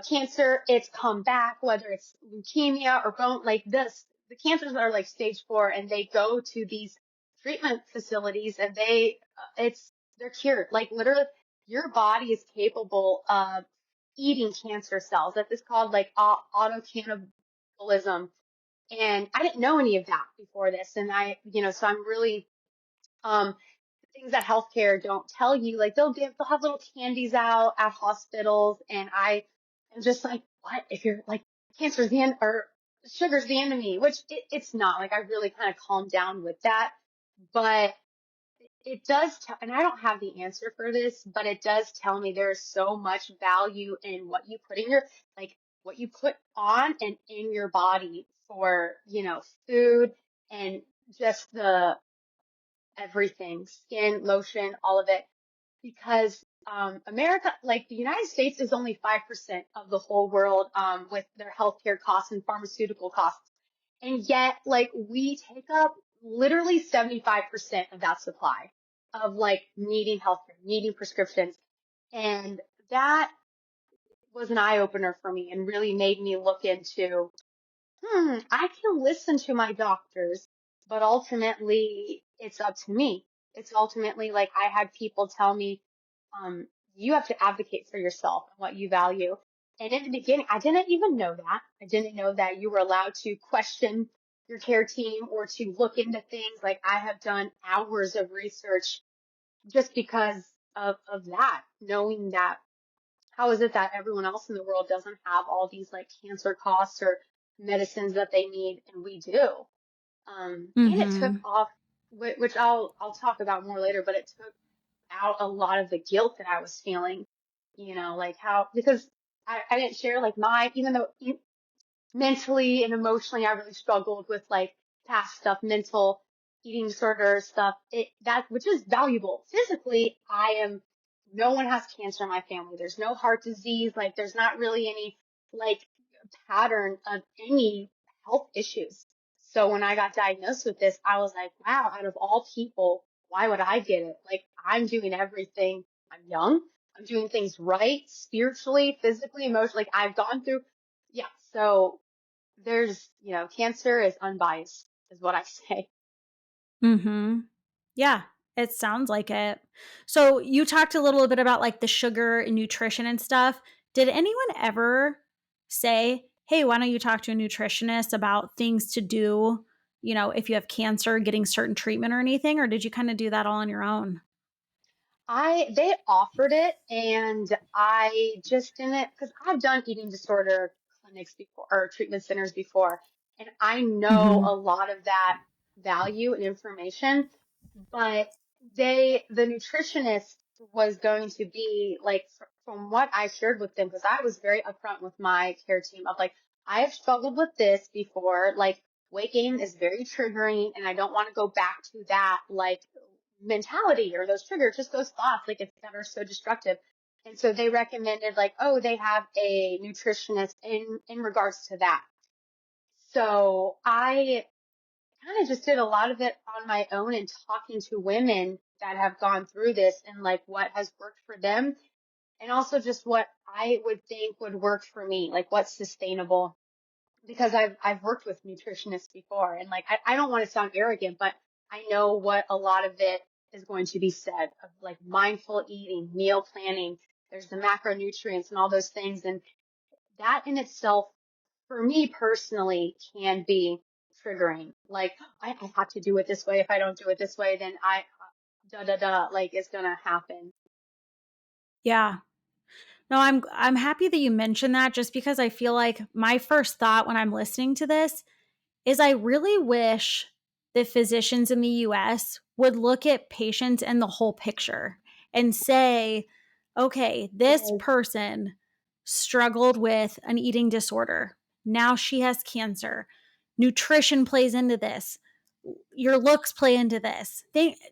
cancer, it's come back, whether it's leukemia or bone, like this, the cancers are like stage 4 and they go to these treatment facilities and they're cured. Like, literally, your body is capable of eating cancer cells. That is called like autocannibalism. And I didn't know any of that before this. And so I'm really, um, things that healthcare don't tell you, like they'll have little candies out at hospitals. And I am just like, what if you're like, cancer's the end or sugar's the enemy, which it's not. Like, I really kind of calmed down with that. But it does tell, and I don't have the answer for this, but it does tell me there's so much value in what you put in like what you put on and in your body for, food and just the everything, skin, lotion, all of it. Because America, like the United States, is only 5% of the whole world with their healthcare costs and pharmaceutical costs. And yet, like, we take up literally 75% of that supply of like needing healthcare, needing prescriptions. And that was an eye opener for me and really made me look into, I can listen to my doctors, but ultimately it's up to me. It's ultimately like I had people tell me, you have to advocate for yourself and what you value. And in the beginning, I didn't even know that. I didn't know that you were allowed to question your care team or to look into things. Like, I have done hours of research just because of that, knowing that how is it that everyone else in the world doesn't have all these like cancer costs or medicines that they need and we do? And it took Mhm. off, which I'll talk about more later, but it took out a lot of the guilt that I was feeling, like how, because I didn't share like even though mentally and emotionally, I really struggled with like past stuff, mental eating disorder stuff. Which is valuable. Physically, no one has cancer in my family. There's no heart disease. Like, there's not really any like pattern of any health issues. So when I got diagnosed with this, I was like, wow, out of all people, why would I get it? Like, I'm doing everything. I'm young. I'm doing things right, spiritually, physically, emotionally. Like, I've gone through, yeah. So cancer is unbiased, is what I say. Mhm. Yeah, it sounds like it. So you talked a little bit about like the sugar and nutrition and stuff. Did anyone ever say, "Hey, why don't you talk to a nutritionist about things to do, if you have cancer, getting certain treatment or anything?" Or did you kind of do that all on your own? They offered it and I just didn't, because I've done eating disorder clinics before or treatment centers before, and I know Mhm. a lot of that value and information, but the nutritionist was going to be like, from what I shared with them, because I was very upfront with my care team of like, I have struggled with this before, like weight gain is very triggering and I don't want to go back to that like mentality or those triggers, just those thoughts, like it's that are so destructive. And so they recommended like, oh, they have a nutritionist in regards to that. So I kind of just did a lot of it on my own and talking to women that have gone through this and like what has worked for them and also just what I would think would work for me, like what's sustainable, because I've worked with nutritionists before and like I don't want to sound arrogant, but I know what a lot of it is going to be said of like mindful eating, meal planning, there's the macronutrients and all those things, and that in itself for me personally can be triggering. Like I have to do it this way. If I don't do it this way, then I da da da like it's gonna happen. Yeah. No, I'm happy that you mentioned that just because I feel like my first thought when I'm listening to this is I really wish that physicians in the US would look at patients and the whole picture and say, okay, this Yes. person struggled with an eating disorder. Now she has cancer. Nutrition plays into this. Your looks play into this.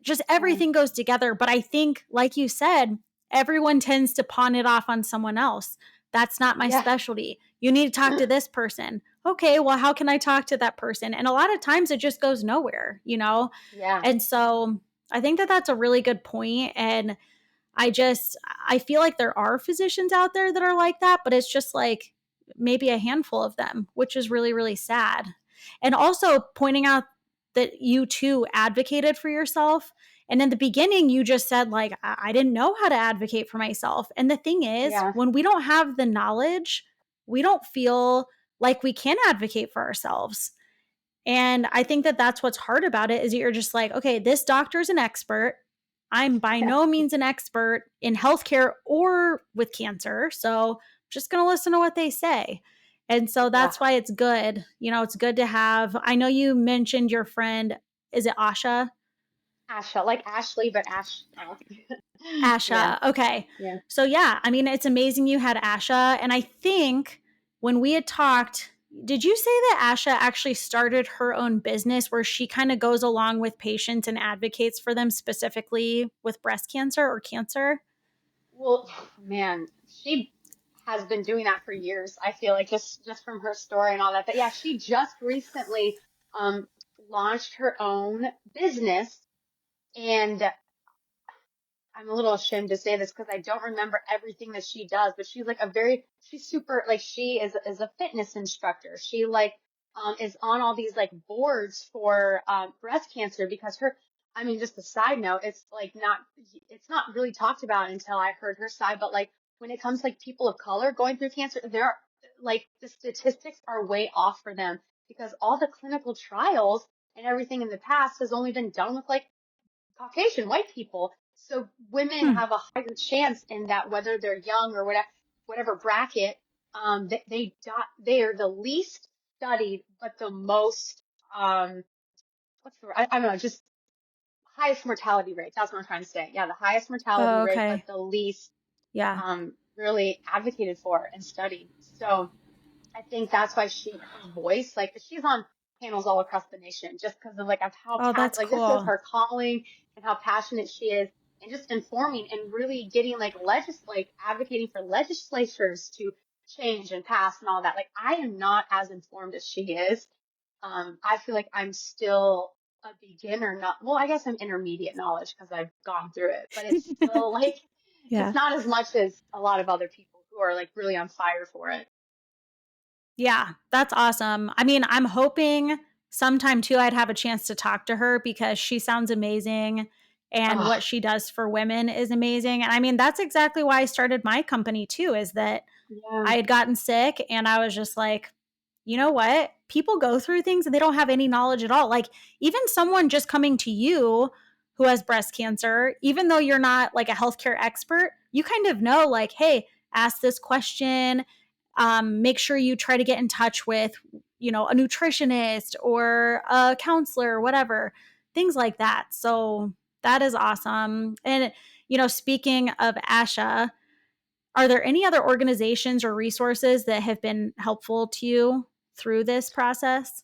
Just Yeah. everything goes together. But I think, like you said, everyone tends to pawn it off on someone else. That's not my Yeah. specialty. You need to talk to this person. Okay, well, how can I talk to that person? And a lot of times it just goes nowhere. Yeah. And so I think that that's a really good point. And I feel like there are physicians out there that are like that, but it's just like maybe a handful of them, which is really, really sad. And also pointing out that you too advocated for yourself. And in the beginning, you just said, like, I didn't know how to advocate for myself. And the thing is, Yeah. when we don't have the knowledge, we don't feel like we can advocate for ourselves. And I think that that's what's hard about it is you're just like, okay, this doctor's an expert. I'm by Yeah. no means an expert in healthcare or with cancer. So I'm just going to listen to what they say. And so Yeah. that's why it's good. It's good to have. I know you mentioned your friend, is it Asha? Asha, like Ashley, but Ash. Yeah. Asha. Okay. Yeah. So yeah, I mean, it's amazing you had Asha. And I think when we had talked, did you say that Asha actually started her own business where she kind of goes along with patients and advocates for them specifically with breast cancer or cancer? Well, man, she has been doing that for years. I feel like just from her story and all that. But yeah, she just recently um launched her own business, and I'm a little ashamed to say this because I don't remember everything that she does, but she's super, like she is a fitness instructor. She like is on all these like boards for breast cancer because I mean, just a side note, it's not really talked about until I heard her side, but like when it comes to, like people of color going through cancer, like the statistics are way off for them because all the clinical trials and everything in the past has only been done with like Caucasian white people. So women Hmm. have a higher chance in that, whether they're young or whatever bracket, they are the least studied, but the most, um, what's the word? I don't know, just highest mortality rate. That's what I'm trying to say. Yeah, the highest mortality Oh, rate, but okay. the least Yeah. really advocated for and studied. So I think that's why her voice, like she's on panels all across the nation just because of like of how Oh, that's like this is cool. her calling and how passionate she is and just informing and really getting like advocating for legislatures to change and pass and all that. Like I am not as informed as she is. I feel like I'm still a beginner, not, well, I guess I'm intermediate knowledge because I've gone through it, but it's still like, it's Yeah. not as much as a lot of other people who are like really on fire for it. Yeah, that's awesome. I mean, I'm hoping sometime too I'd have a chance to talk to her because she sounds amazing and Oh, what she does for women is amazing. And I mean, that's exactly why I started my company too, is that yeah. I had gotten sick and I was just like, you know what? People go through things and they don't have any knowledge at all. Like, even someone just coming to you who has breast cancer, even though you're not like a healthcare expert, you kind of know, like, hey, ask this question. Make sure you try to get in touch with, a nutritionist or a counselor, whatever, things like that. So that is awesome. And, speaking of ASHA, are there any other organizations or resources that have been helpful to you through this process?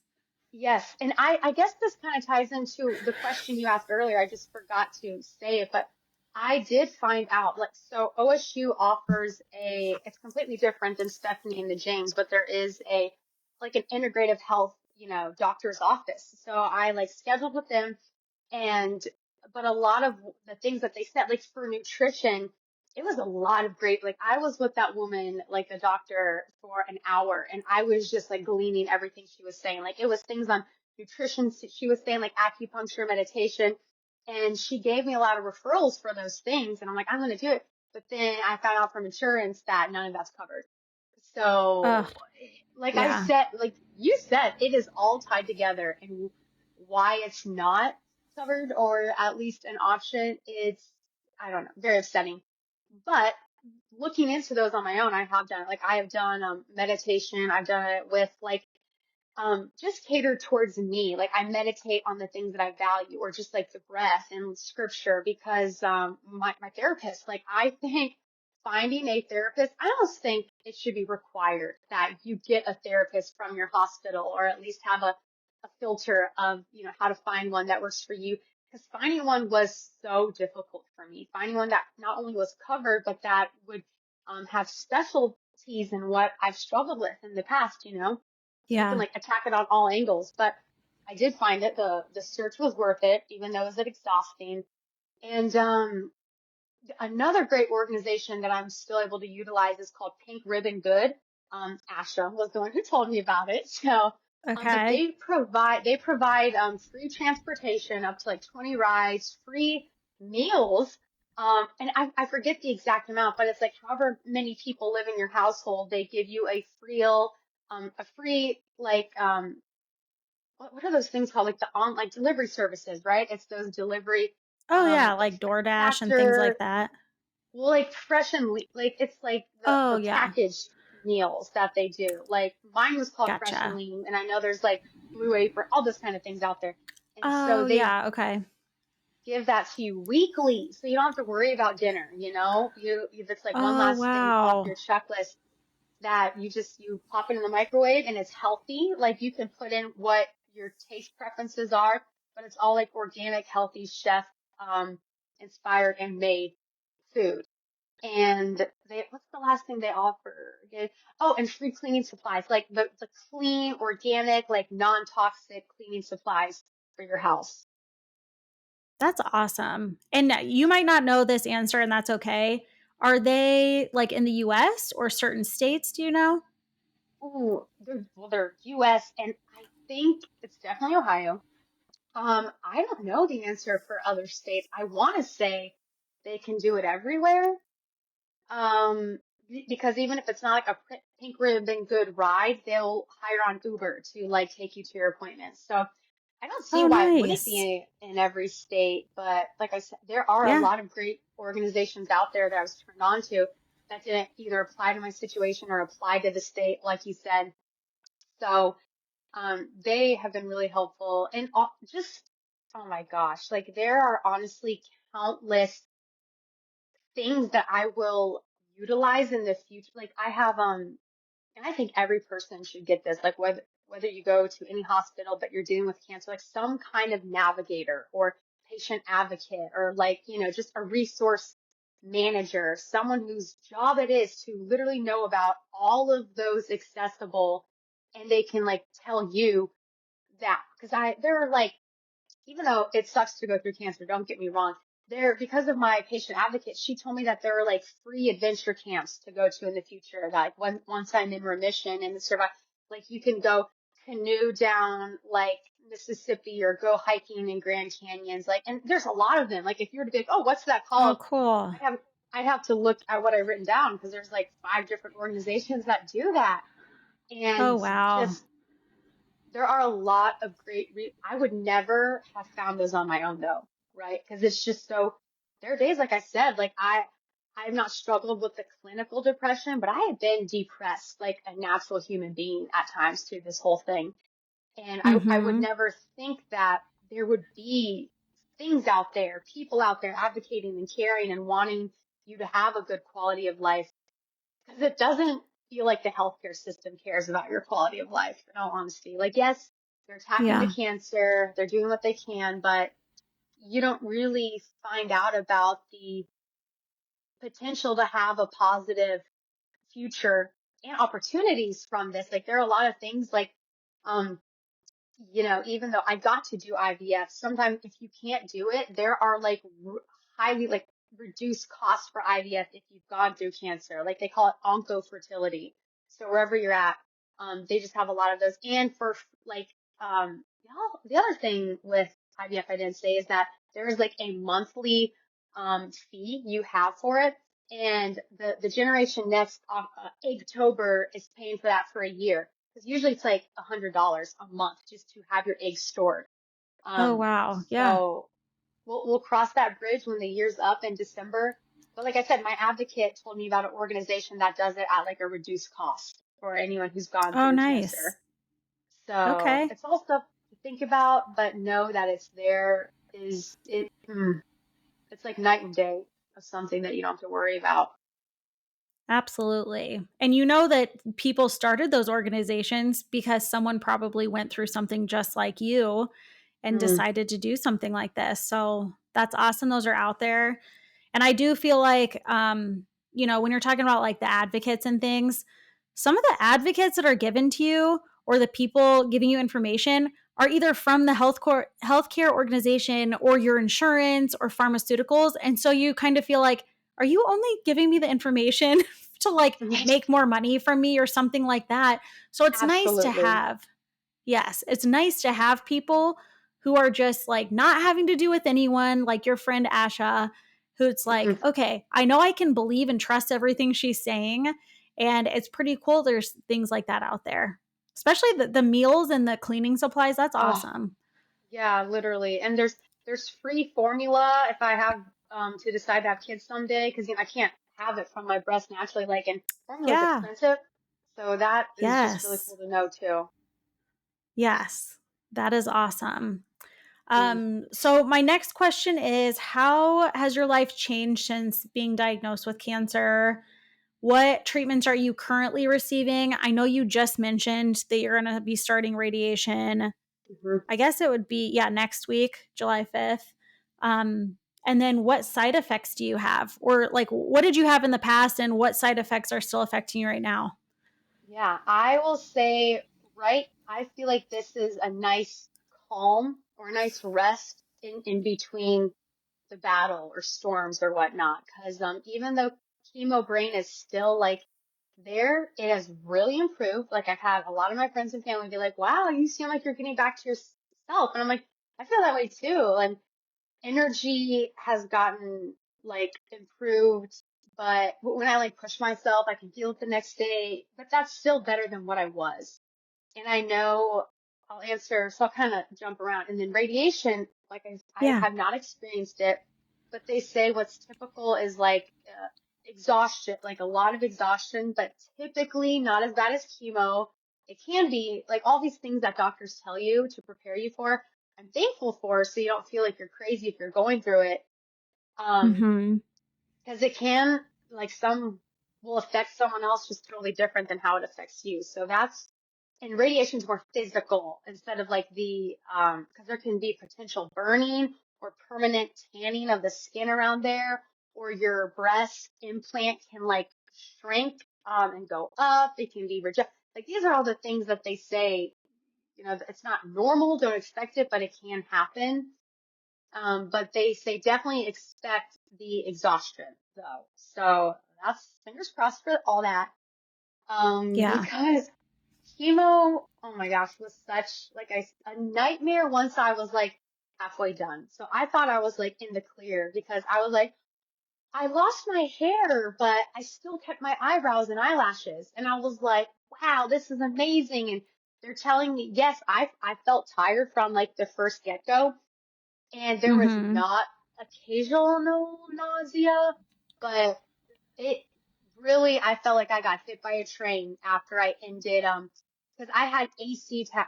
Yes, and I guess this kind of ties into the question you asked earlier. I just forgot to say it, but I did find out, like, so OSU offers it's completely different than Stephanie and the James, but there is like an integrative health, doctor's office. So I like scheduled with them and, but a lot of the things that they said, like for nutrition, it was a lot of great, like I was with that woman, like the doctor for an hour and I was just like gleaning everything she was saying. Like it was things on nutrition. She was saying like acupuncture, meditation, and she gave me a lot of referrals for those things. And I'm like, I'm going to do it. But then I found out from insurance that none of that's covered. Ugh, So like I yeah, said, like you said, it is all tied together and why it's not covered or at least an option, it's, I don't know, very upsetting. But looking into those on my own, I have done it. Like I have done meditation. I've done it with like just catered towards me. Like I meditate on the things that I value or just like the breath and scripture because my therapist, like I think finding a therapist, I almost think it should be required that you get a therapist from your hospital or at least have a filter of, how to find one that works for you. Because finding one was so difficult for me. Finding one that not only was covered, but that would have specialties in what I've struggled with in the past. So you can yeah. like attack it on all angles. But I did find it. The search was worth it, even though it was exhausting. And another great organization that I'm still able to utilize is called Pink Ribbon Good. Asha was the one who told me about it. So, but Okay. they provide free transportation up to like 20 rides, free meals. And I forget the exact amount, but it's like however many people live in your household, they give you a free like what are those things called? Like the on like delivery services, right? It's those delivery Oh, yeah, like like DoorDash and things like factor, that. well, like fresh and like it's like Oh, the yeah. packaged meals that they do. Like mine was called Fresh and Gotcha. Lean, and I know there's like Blue Apron, all those kind of things out there. And so Oh, they yeah. Okay. give that to you weekly, so you don't have to worry about dinner. It's like one Oh, last thing off wow. your checklist that you pop it in the microwave and it's healthy. Like you can put in what your taste preferences are, but it's all like organic, healthy, chef inspired and made food. And what's the last thing they offer? Oh, and free cleaning supplies, like the clean, organic, like non-toxic cleaning supplies for your house. That's awesome. And you might not know this answer, and that's okay. Are they like in the US or certain states? Do you know? Ooh, they're US, and I think it's definitely Ohio. I don't know the answer for other states. I want to say they can do it everywhere. Because even if it's not like a pink ribbon good ride, they'll hire on Uber to like take you to your appointments. So I don't see Oh, why it wouldn't nice. be in every state. But like I said, there are a Yeah. lot of great organizations out there that I was turned on to that didn't either apply to my situation or apply to the state, like you said. So They have been really helpful and just, oh my gosh, like there are honestly countless things that I will utilize in the future. Like I have, and I think every person should get this, like whether you go to any hospital but you're dealing with cancer, like some kind of navigator or patient advocate or like, just a resource manager, someone whose job it is to literally know about all of those accessible and they can like tell you that because there are like, even though it sucks to go through cancer, don't get me wrong, there, because of my patient advocate, she told me that there are like free adventure camps to go to in the future. Like once I'm in remission and the survive, like you can go canoe down like Mississippi or go hiking in Grand Canyons. Like, and there's a lot of them. Like if you were to be like, oh, what's that Oh, called? cool. I have, I'd have to look at what I've written down because there's like 5 different organizations that do that. Oh, And wow. just there are a lot of great I would never have found those on my own though, right? Because it's just so there are days like I said, like I've not struggled with the clinical depression, but I have been depressed like a natural human being at times through this whole thing. And I would Mm-hmm. never think that there would be things out there, people out there advocating and caring and wanting you to have a good quality of life because it doesn't feel like the healthcare system cares about your quality of life, in all honesty. Like, yes, they're attacking the Yeah. cancer, they're doing what they can, but you don't really find out about the potential to have a positive future and opportunities from this. Like, there are a lot of things like, um, even though I got to do IVF, sometimes if you can't do it, there are like highly like reduced costs for IVF if you've gone through cancer. Like they call it oncofertility. So wherever you're at, they just have a lot of those. And for like, the other thing with IVF I didn't say is that there is like a monthly fee you have for it. And the generation next Eggtober is paying for that for a year. Because usually it's like $100 a month just to have your eggs stored. Oh, Um, wow. Yeah. so we'll cross that bridge when the year's up in December. But like I said, my advocate told me about an organization that does it at like a reduced cost for anyone who's gone Oh, through nice. cancer. So Okay. it's all stuff to think about, but know that it's there it's like night and day of something that you don't have to worry about. Absolutely. And you know that people started those organizations because someone probably went through something just like you and Mm, decided to do something like this. So that's awesome. Those are out there. And I do feel like, when you're talking about like the advocates and things, some of the advocates that are given to you or the people giving you information are either from the healthcare organization or your insurance or pharmaceuticals. And so you kind of feel like, are you only giving me the information to like make more money from me or something like that? So it's nice to absolutely. have. Yes, it's nice to have people who are just like not having to do with anyone, like your friend Asha, who's like, Mhm. okay, I know I can believe and trust everything she's saying. And it's pretty cool. There's things like that out there, especially the meals and the cleaning supplies. That's Oh, awesome. yeah, literally. And there's free formula if I have to decide to have kids someday because I can't have it from my breast naturally. Like, and formula is Yeah. expensive, so that is just really Yes. cool to know too. Yes. That is awesome. Mm, So my next question is, how has your life changed since being diagnosed with cancer? What treatments are you currently receiving? I know you just mentioned that you're going to be starting radiation. mhm. I guess it would be, yeah, next week, July 5th. Um, and then what side effects do you have? Or like, what did you have in the past and what side effects are still affecting you right now? Yeah, I will say, right, I feel like this is a nice calm or a nice rest in between the battle or storms or whatnot. Because even though chemo brain is still like there, it has really improved. Like I've had a lot of my friends and family be like, "Wow, you seem like you're getting back to yourself," and I'm like, I feel that way too. And energy has gotten like improved, but when I like push myself, I can feel it the next day. But that's still better than what I was. And I know I'll answer, so I'll kind of jump around. And then radiation, like I Yeah. have not experienced it, but they say what's typical is like exhaustion, like a lot of exhaustion, but typically not as bad as chemo. it can be like all these things that doctors tell you to prepare you for. I'm thankful for, so you don't feel like you're crazy if you're going through it. Um, Mm-hmm. because it can, like, some will affect someone else just totally different than how it affects you. So that's, and radiation is more physical instead of like because there can be potential burning or permanent tanning of the skin around there, or your breast implant can like shrink and go up. It can be rejected. Like, these are all the things that they say, it's not normal, don't expect it, but it can happen. But they say definitely expect the exhaustion though. So that's fingers crossed for all that. Yeah. Because chemo, oh my gosh, was such like a nightmare once I was like halfway done. So I thought I was like in the clear because I was like, I lost my hair, but I still kept my eyebrows and eyelashes. And I was like, wow, this is amazing. And they're telling me, yes, I felt tired from like the first get-go, and there was Mm-hmm. not occasional nausea, but it really, I felt like I got hit by a train after I ended, because I had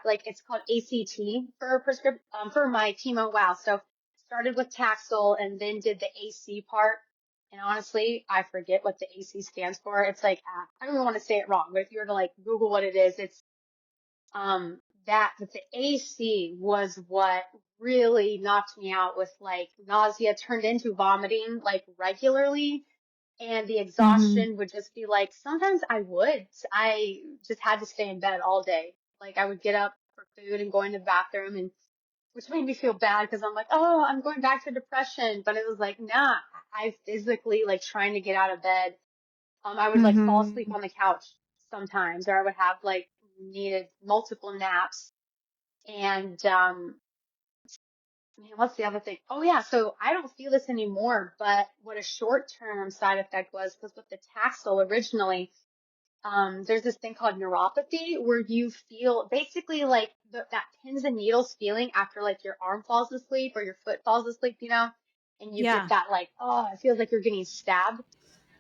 like it's called ACT for prescription, for my chemo. Wow. So started with Taxol and then did the AC part. And honestly, I forget what the AC stands for. It's like, I don't even want to say it wrong, but if you were to like Google what it is, it's um, that the AC was what really knocked me out with like nausea turned into vomiting like regularly. And the Mm-hmm. exhaustion would just be like, sometimes I just had to stay in bed all day. Like, I would get up for food and go in the bathroom, and which made me feel bad because I'm like, oh, I'm going back to depression. But it was like, nah, I physically like trying to get out of bed. I would like fall asleep Mm-hmm. on the couch sometimes, or I would have like needed multiple naps. And man, what's the other thing? Oh yeah, so I don't feel this anymore, but what a short-term side effect was, because with the Taxol originally, there's this thing called neuropathy where you feel basically like that pins and needles feeling after like your arm falls asleep or your foot falls asleep, and you get Yeah. that like, oh, it feels like you're getting stabbed.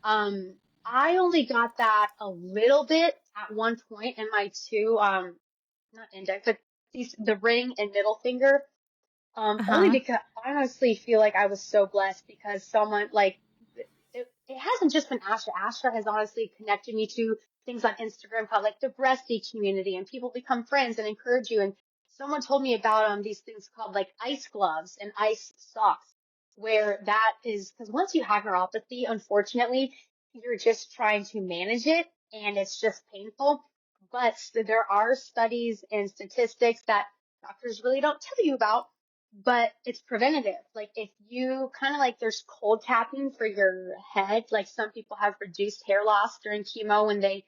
Um, I only got that a little bit at one point in my two, not index, but the ring and middle finger. Only Uh-huh. because I honestly feel like I was so blessed because someone like it hasn't just been Asher. Asher has honestly connected me to things on Instagram called like the breasty community, and people become friends and encourage you. And someone told me about these things called like ice gloves and ice socks, where that is because once you have neuropathy, unfortunately, you're just trying to manage it and it's just painful. But there are studies and statistics that doctors really don't tell you about, but it's preventative. Like, if you kind of like, there's cold tapping for your head. Like, some people have reduced hair loss during chemo when they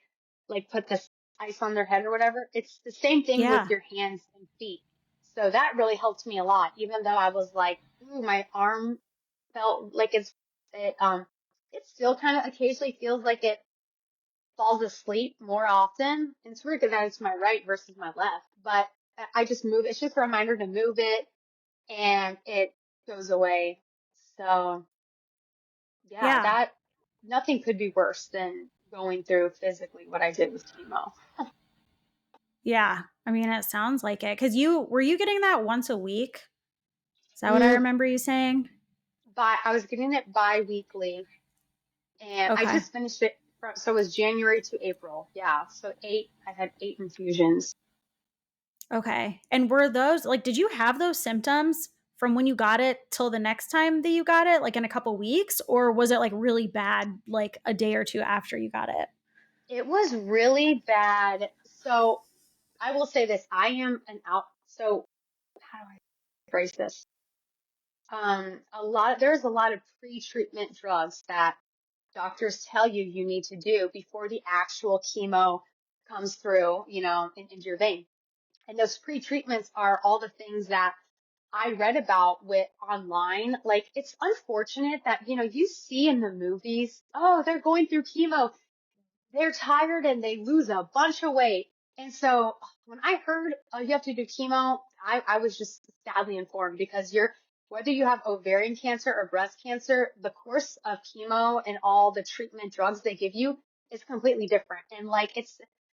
like put this ice on their head or whatever. It's the same thing with Yeah. your hands and feet. So that really helped me a lot, even though I was like, ooh, my arm felt like it still kind of occasionally feels like it falls asleep more often. And it's weird because it's my right versus my left, but I just move. It's just a reminder to move it and it goes away. So yeah, Yeah. that nothing could be worse than going through physically what I did with chemo. Yeah. I mean, it sounds like it. Because were you getting that once a week? Is that what I Mm, remember you saying? I was getting it bi-weekly, and I Okay. just finished it so it was January to April. Yeah, so I had 8 infusions. Okay. And were those like, did you have those symptoms from when you got it till the next time that you got it, like in a couple weeks? Or was it like really bad, like a day or two after you got it? It was really bad. So I will say this, so how do I phrase this? There's a lot of pre-treatment drugs that doctors tell you need to do before the actual chemo comes through, into your vein. And those pre-treatments are all the things that I read about with online. Like, it's unfortunate that, you see in the movies, oh, they're going through chemo, they're tired and they lose a bunch of weight. And so when I heard, oh, you have to do chemo, I was just sadly informed because whether you have ovarian cancer or breast cancer, the course of chemo and all the treatment drugs they give you is completely different. And like,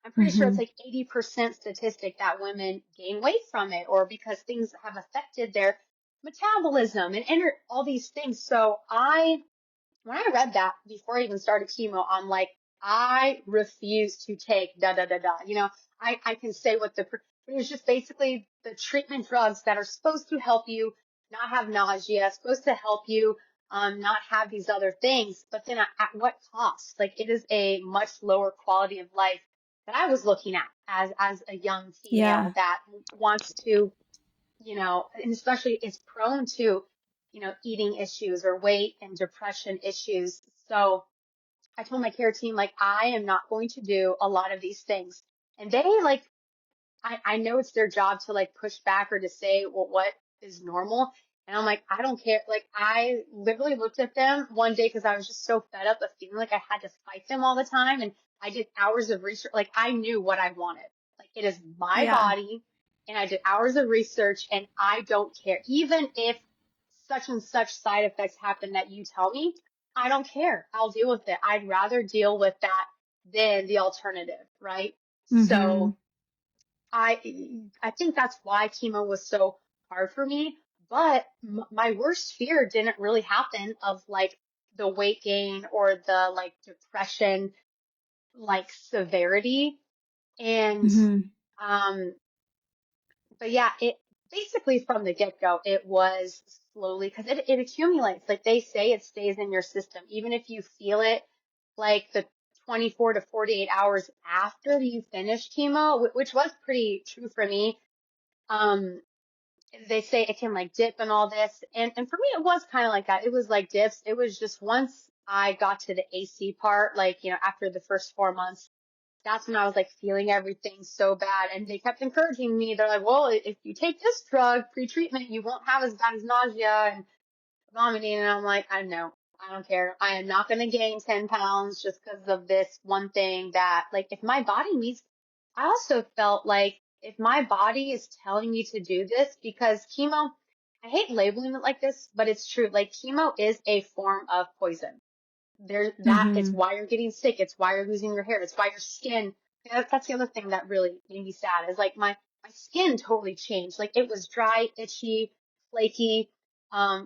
I'm pretty sure it's Mm-hmm. like 80% statistic that women gain weight from it, or because things have affected their metabolism and all these things. So when I read that before I even started chemo, I'm like, I refuse to take da da da da. I can say what but it was just basically the treatment drugs that are supposed to help you not have nausea, supposed to help you not have these other things. But then at what cost? Like, it is a much lower quality of life that I was looking at as a young female Yeah. that wants to, and especially is prone to, eating issues or weight and depression issues. So I told my care team, like, I am not going to do a lot of these things. And they like, I know it's their job to like push back or to say, well, what is normal. And I'm like, I don't care. Like, I literally looked at them one day because I was just so fed up of feeling like I had to fight them all the time. And I did hours of research. Like, I knew what I wanted. Like, it is my Yeah. body. And I did hours of research and I don't care. Even if such and such side effects happen that you tell me, I don't care. I'll deal with it. I'd rather deal with that than the alternative, right? Mm-hmm. So I I think that's why chemo was so hard for me. But my worst fear didn't really happen of like the weight gain or the like depression, like severity. And Mm-hmm. um, but yeah, it basically from the get-go, it was slowly because it accumulates. Like they say, it stays in your system, even if you feel it like the 24 to 48 hours after you finish chemo, which was pretty true for me. Um, they say it can like dip and all this. And for me, it was kind of like that. It was like dips. It was just once I got to the AC part, like, after the first 4 months, that's when I was like feeling everything so bad. And they kept encouraging me. They're like, well, if you take this drug pre-treatment, you won't have as bad as nausea and vomiting. And I'm like, I know. I don't care. I am not going to gain 10 pounds just because of this one thing that, like, if my body needs, I also felt like if my body is telling me to do this, because chemo, I hate labeling it like this, but it's true. Like, chemo is a form of poison. It's Mm-hmm. why you're getting sick. It's why you're losing your hair. It's why your skin. That's the other thing that really made me sad is like my skin totally changed. Like, it was dry, itchy, flaky,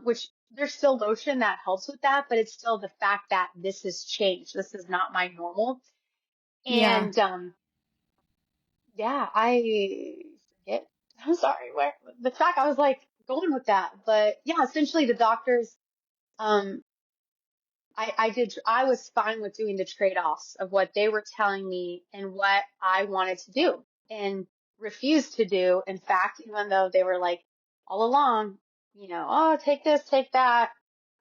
which there's still lotion that helps with that, but it's still the fact that this has changed. This is not my normal. Yeah. And, yeah, I forget. I'm sorry, where the track I was like going with that. But yeah, essentially the doctors, um, I was fine with doing the trade-offs of what they were telling me and what I wanted to do and refused to do. In fact, even though they were like all along, oh, take this, take that.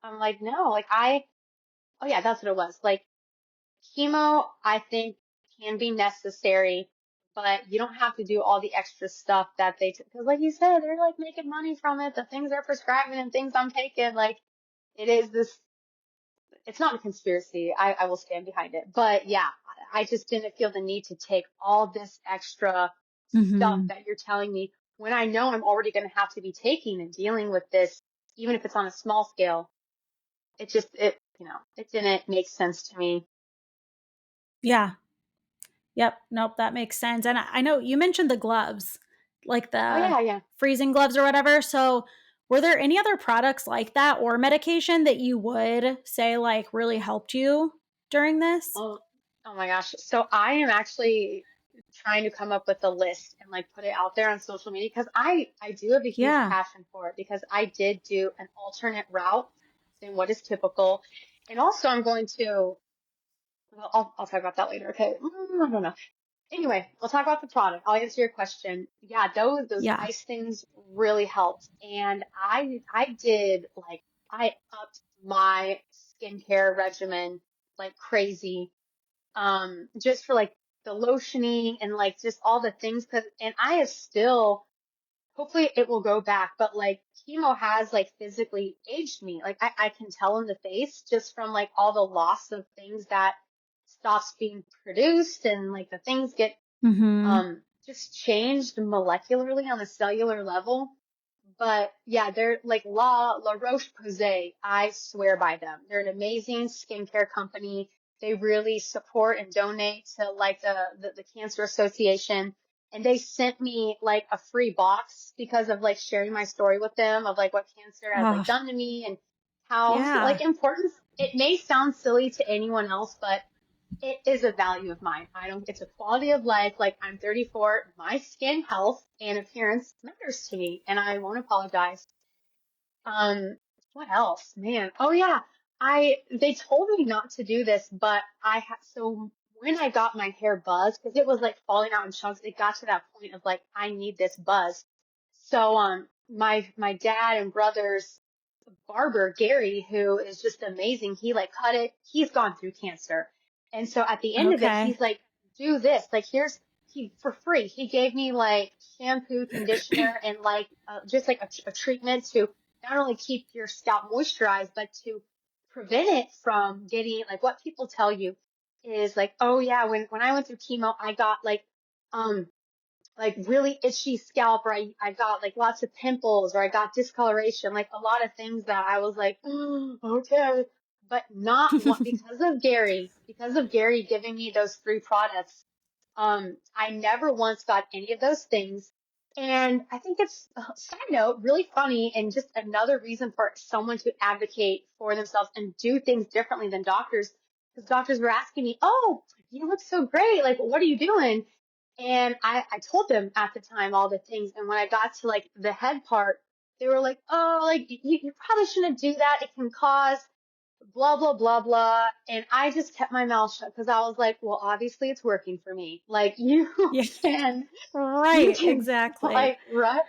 I'm like, no, like oh yeah, that's what it was. Like, chemo, I think can be necessary, but you don't have to do all the extra stuff that because like you said, they're like making money from it. The things they're prescribing and things I'm taking, like it is this it's not a conspiracy. I will stand behind it. But yeah, I just didn't feel the need to take all this extra stuff Mm-hmm. that you're telling me when I know I'm already going to have to be taking and dealing with this, even if it's on a small scale. It didn't make sense to me. Yeah. Yep. Nope. That makes sense. And I know you mentioned the gloves, like Oh the yeah, yeah. freezing gloves or whatever. So, were there any other products like that or medication that you would say like really helped you during this? Oh, oh my gosh. So I am actually trying to come up with a list and like put it out there on social media because I do have a huge Yeah. passion for it because I did do an alternate route than what is typical. And also I'm going to, well, I'll talk about that later. Okay. I don't know. Anyway, we'll talk about the product. I'll answer your question. Yeah, those Yeah. ice things really helped. And I did like I upped my skincare regimen like crazy just for like the lotioning and like just all the things. And I have still, hopefully it will go back, but like chemo has like physically aged me. Like I can tell in the face just from like all the loss of things that stops being produced and like the things get, Mm-hmm. just changed molecularly on a cellular level. But yeah, they're like La Roche-Posay. I swear by them. They're an amazing skincare company. They really support and donate to like the Cancer Association. And they sent me like a free box because of like sharing my story with them of like what cancer has like Oh, done to me and how yeah. like important. It may sound silly to anyone else, but it is a value of mine. I don't, it's a quality of life. Like I'm 34, my skin health and appearance matters to me and I won't apologize. Um, what else? Man. Oh yeah. They told me not to do this, but so when I got my hair buzzed, because it was like falling out in chunks, it got to that point of like, I need this buzz. So, my dad and brother's barber, Gary, who is just amazing. He like cut it. He's gone through cancer. And so at the end of it, Okay. he's like, do this. Like, he, for free, he gave me like shampoo, conditioner, and like, just like a treatment to not only keep your scalp moisturized, but to prevent it from getting like what people tell you is like, oh yeah, when I went through chemo, I got um, like really itchy scalp, or I got like lots of pimples, or I got discoloration, like a lot of things that I was like, okay, but not what, because of Gary giving me those three products. I never once got any of those things. And I think it's, side note, really funny and just another reason for someone to advocate for themselves and do things differently than doctors. Because doctors were asking me, oh, you look so great. Like, what are you doing? And I told them at the time all the things. And when I got to like the head part, they were like, oh, like you probably shouldn't do that. It can cause blah, blah, blah, blah. And I just kept my mouth shut because I was like, well, obviously it's working for me. Like Yeah. can, you Right. can Exactly. like, right?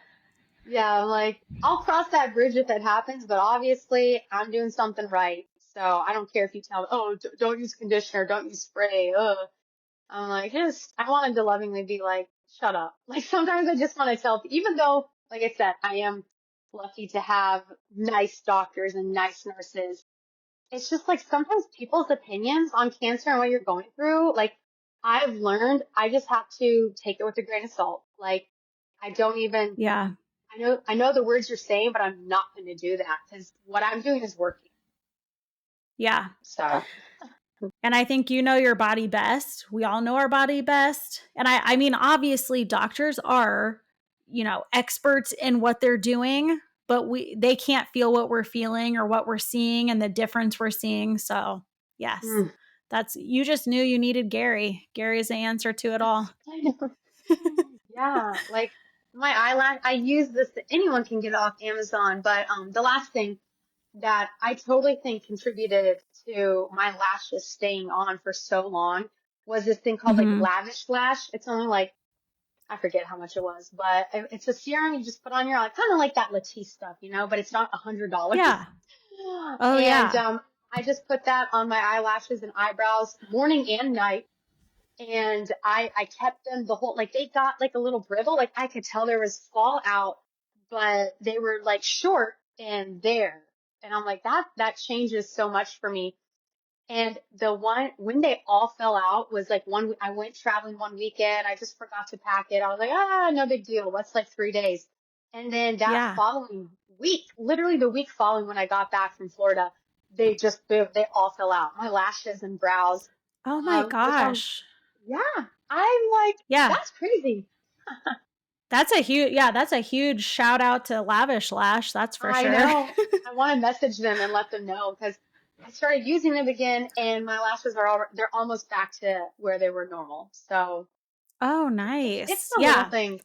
Yeah, like I'll cross that bridge if it happens, but obviously I'm doing something right. So I don't care if you tell me, oh, don't use conditioner, don't use spray. Ugh. I'm like, just, I wanted to lovingly be like, shut up. Like sometimes I just want to tell, even though, like I said, I am lucky to have nice doctors and nice nurses. It's just like sometimes people's opinions on cancer and what you're going through, like I've learned, I just have to take it with a grain of salt. Like I don't even, Yeah. I know the words you're saying, but I'm not going to do that because what I'm doing is working. Yeah. So, And I think you know your body best. We all know our body best. And I mean, obviously, doctors are, experts in what they're doing, but they can't feel what we're feeling or what we're seeing and the difference we're seeing. So, yes, mm, you just knew you needed Gary. Gary is the answer to it all. I know. Yeah, like my eyelash, I use this, anyone can get it off Amazon, but the last thing that I totally think contributed to my lashes staying on for so long was this thing called like Mm-hmm. Lavish Lash. It's only like, I forget how much it was, but it's a serum you just put on your eye, kind of like that Latisse stuff, but it's not $100. Yeah. Oh, And yeah. I just put that on my eyelashes and eyebrows morning and night. And I kept them the whole, like they got like a little brittle, like I could tell there was fallout, but they were like short and there. And I'm like, that changes so much for me. And the one, when they all fell out was like I went traveling one weekend. I just forgot to pack it. I was like, no big deal. What's like 3 days? And then that Yeah. following week, literally the week following when I got back from Florida, they just, they all fell out. My lashes and brows, Oh, my which I'm, gosh. yeah, I'm like, Yeah. that's crazy. That's a huge shout out to Lavish Lash. That's for I sure. know. I want to message them and let them know because I started using them again and my lashes they're almost back to where they were normal. So Oh, it's nice. the little Yeah. things.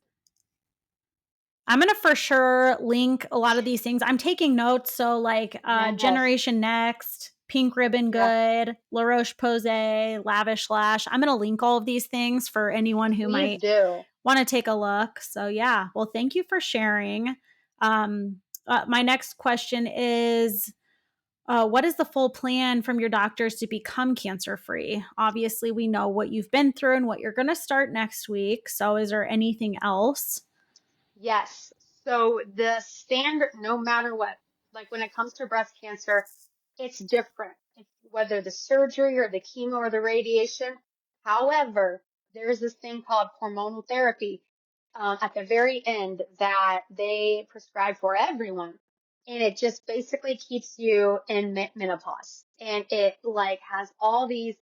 I'm going to for sure link a lot of these things. I'm taking notes. So, like Yes. Generation Next, Pink Ribbon Yeah. Good, La Roche Posay, Lavish Lash. I'm going to link all of these things for anyone who Please might do. want to take a look. So, yeah. Well, thank you for sharing. Um, my next question is what is the full plan from your doctors to become cancer free? Obviously, we know what you've been through and what you're going to start next week. So, is there anything else? Yes. So the standard, no matter what, like when it comes to breast cancer, it's different, whether the surgery or the chemo or the radiation. However, there's this thing called hormonal therapy at the very end that they prescribe for everyone. And it just basically keeps you in menopause. And it like has all these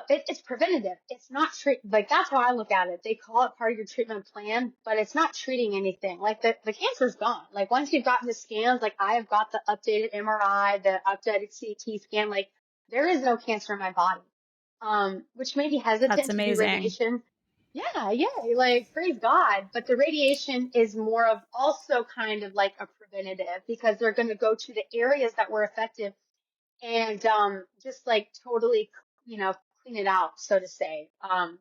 it's preventative. It's not like that's how I look at it. They call it part of your treatment plan, but it's not treating anything. Like the cancer's gone. Like once you've gotten the scans, like I have got the updated MRI, the updated CT scan, like there is no cancer in my body. Which made me That's hesitant to do amazing. radiation. Yeah, like praise God. But the radiation is more of also kind of like a preventative because they're going to go to the areas that were affected and just like totally, you know, clean it out, so to say.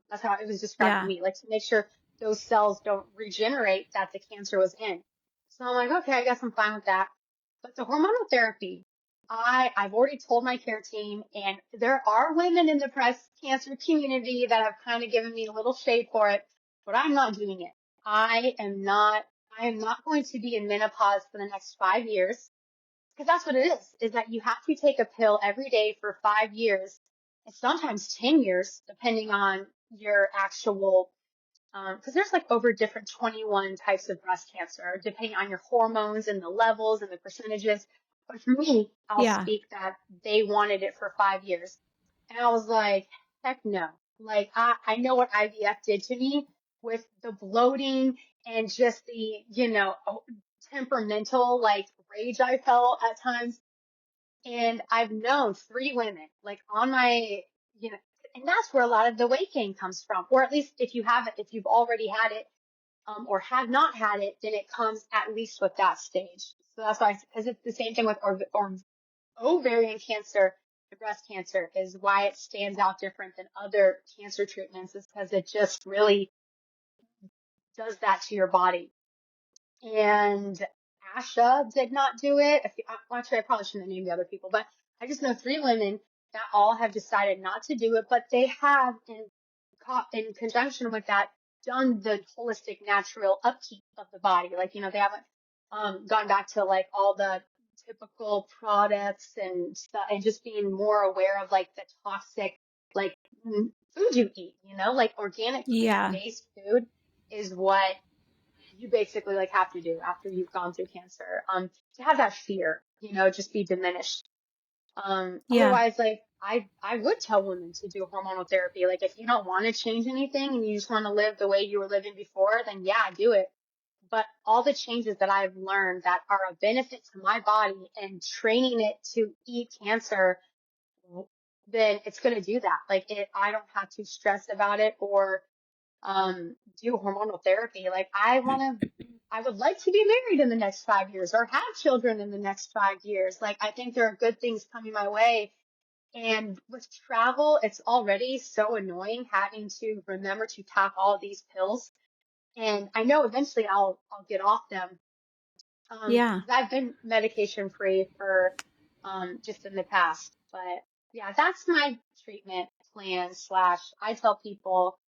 That's how it was described to Yeah. me, like to make sure those cells don't regenerate that the cancer was in. So I'm like, okay, I guess I'm fine with that. But the hormonal therapy, I've already told my care team, and there are women in the breast cancer community that have kind of given me a little shade for it, but I'm not doing it. I am not. I am not going to be in menopause for the next 5 years because that's what it is that you have to take a pill every day for 5 years and sometimes 10 years, depending on your actual, because there's like over different 21 types of breast cancer, depending on your hormones and the levels and the percentages. But for me, I'll Yeah. speak that they wanted it for 5 years. And I was like, heck no. Like, I know what IVF did to me with the bloating and just the, temperamental like rage I felt at times. And I've known 3 women like on my, you know, and that's where a lot of the weight gain comes from. Or at least if you haven't, if you've already had it, or have not had it, then it comes at least with that stage. So that's why, because it's the same thing with or ovarian cancer, the breast cancer is why it stands out different than other cancer treatments is because it just really does that to your body. And Asha did not do it. Actually, I probably shouldn't have named the other people, but I just know 3 women that all have decided not to do it, but they have, in conjunction with that, done the holistic natural upkeep of the body. Like, they haven't gone back to like all the typical products and stuff, and just being more aware of like the toxic, like food you eat, like organic Yeah. plant-based food is what you basically like have to do after you've gone through cancer, to have that fear, just be diminished. Yeah. Otherwise, like I would tell women to do hormonal therapy. Like if you don't want to change anything and you just want to live the way you were living before, then yeah, do it. But all the changes that I've learned that are a benefit to my body and training it to eat cancer, then it's going to do that. Like I don't have to stress about it or do hormonal therapy. Like I would like to be married in the next 5 years or have children in the next 5 years. Like I think there are good things coming my way. And with travel, it's already so annoying having to remember to pack all these pills. And I know eventually I'll get off them. Yeah. Because I've been medication free for just in the past. But yeah, that's my treatment plan slash I tell people,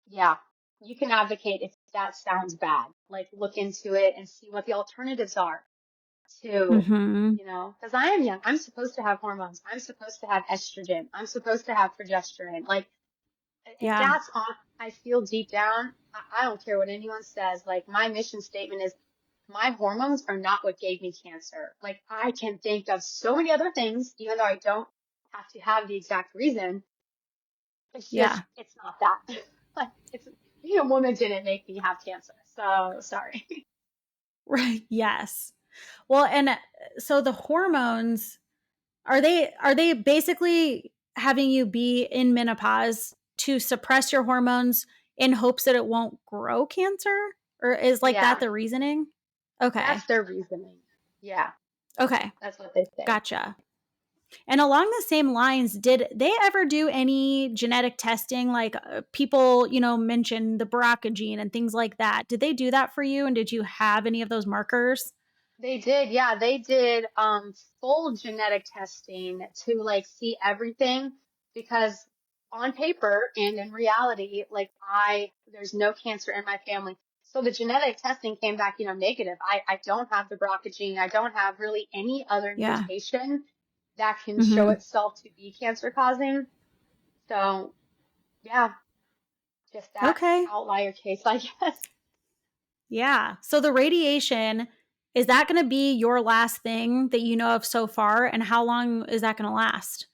yeah, you can advocate if that sounds bad. Like look into it and see what the alternatives are to, Mm-hmm. because I am young. I'm supposed to have hormones. I'm supposed to have estrogen. I'm supposed to have progesterone. Like, and Yeah. that's on, I feel deep down, I don't care what anyone says. Like my mission statement is my hormones are not what gave me cancer. Like I can think of so many other things, even though I don't have to have the exact reason. It's just, Yeah. it's not that. Like, it's being a woman didn't make me have cancer. So sorry. Right. Yes. Well, and so the hormones, are they basically having you be in menopause to suppress your hormones in hopes that it won't grow cancer? Or is like that Yeah, the reasoning? Okay. that's their reasoning. Yeah, Okay. that's what they say. Gotcha. And along the same lines, did they ever do any genetic testing? Like people, mentioned the BRCA gene and things like that. Did they do that for you? And did you have any of those markers? They did, yeah, they did full genetic testing to like see everything because on paper and in reality, like there's no cancer in my family. So the genetic testing came back, negative. I don't have the BRCA gene. I don't have really any other Yeah. mutation that can show Mm-hmm. itself to be cancer causing. So yeah, just that Okay. outlier case, I guess. Yeah. So the radiation, is that going to be your last thing that you know of so far? And how long is that going to last?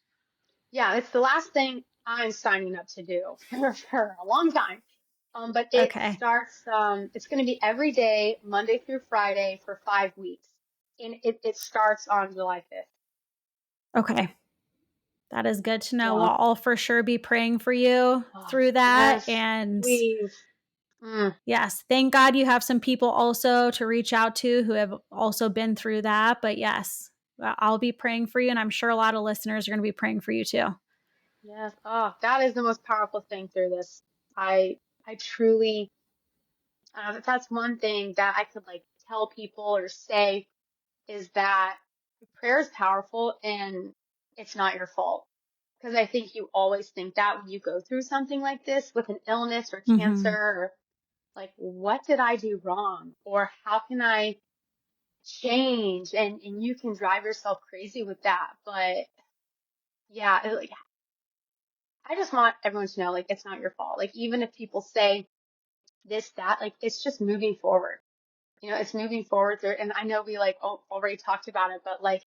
Yeah, it's the last thing I'm signing up to do for a long time. But it Okay. starts, it's going to be every day, Monday through Friday for 5 weeks. And it starts on July 5th. Okay. That is good to know. We'll Yeah. all for sure be praying for you Oh, through that. yes, And please. Mm, yes, thank God you have some people also to reach out to who have also been through that. But yes, I'll be praying for you. And I'm sure a lot of listeners are going to be praying for you too. yes. Oh, that is the most powerful thing through this. I truly, that's one thing that I could like tell people or say is that prayer is powerful and it's not your fault. Because I think you always think that when you go through something like this with an illness or cancer, Hmm. or like, what did I do wrong? Or how can I change? And you can drive yourself crazy with that. But yeah, like, I just want everyone to know, like, it's not your fault. Like, even if people say this, that, like, it's just moving forward. It's moving forward through, and I know we like already talked about it, but like,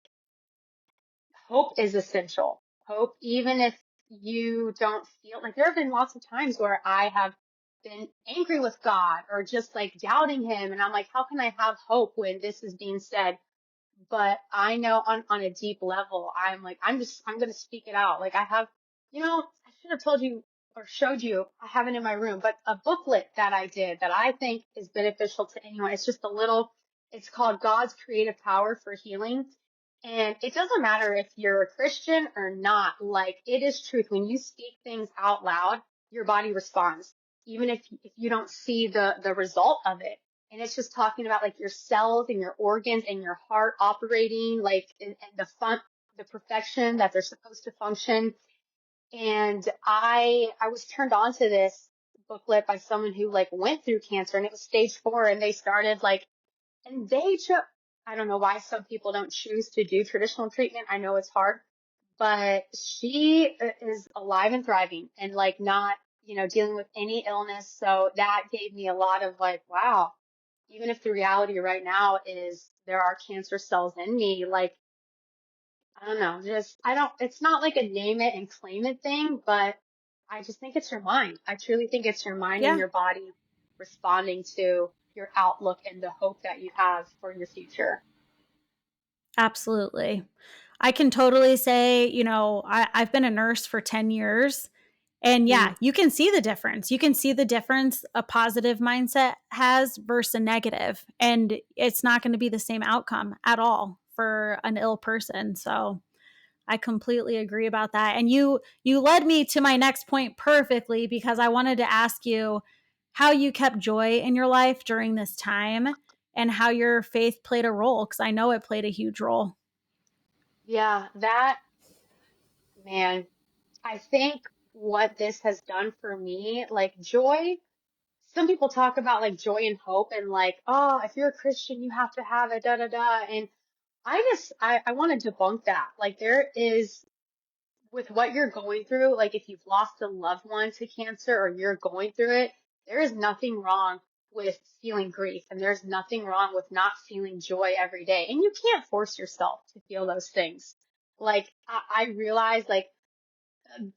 hope is essential. Hope, even if you don't feel like, there have been lots of times where I have been angry with God or just like doubting him. And I'm like, how can I have hope when this is being said? But I know on a deep level, I'm like, I'm going to speak it out. Like, I have, I should have told you or showed you, I have it in my room, but a booklet that I did that I think is beneficial to anyone. It's just a little, it's called God's Creative Power for Healing. And it doesn't matter if you're a Christian or not, like, it is truth. When you speak things out loud, your body responds, even if you don't see the result of it. And it's just talking about like your cells and your organs and your heart operating like and the perfection that they're supposed to function. And I was turned on to this booklet by someone who like went through cancer, and it was stage 4, and they started like, and they chose, I don't know why some people don't choose to do traditional treatment. I know it's hard, but she is alive and thriving and like not, dealing with any illness. So that gave me a lot of like, wow, even if the reality right now is there are cancer cells in me, like, I don't know, just, I don't, it's not like a name it and claim it thing, but I just think it's your mind. I truly think it's your mind and Yeah, your body responding to your outlook and the hope that you have for your future. absolutely. I can totally say, I've been a nurse for 10 years. And Hmm. yeah, you can see the difference. You can see the difference a positive mindset has versus a negative. And it's not going to be the same outcome at all for an ill person. So I completely agree about that. And you led me to my next point perfectly, because I wanted to ask you how you kept joy in your life during this time and how your faith played a role, because I know it played a huge role. Yeah, that, man, I think what this has done for me, like joy, some people talk about like joy and hope and like, oh, if you're a Christian, you have to have it, da da da. And I want to debunk that. Like, there is, with what you're going through, like if you've lost a loved one to cancer or you're going through it, there is nothing wrong with feeling grief, and there's nothing wrong with not feeling joy every day. And you can't force yourself to feel those things. Like, I realize like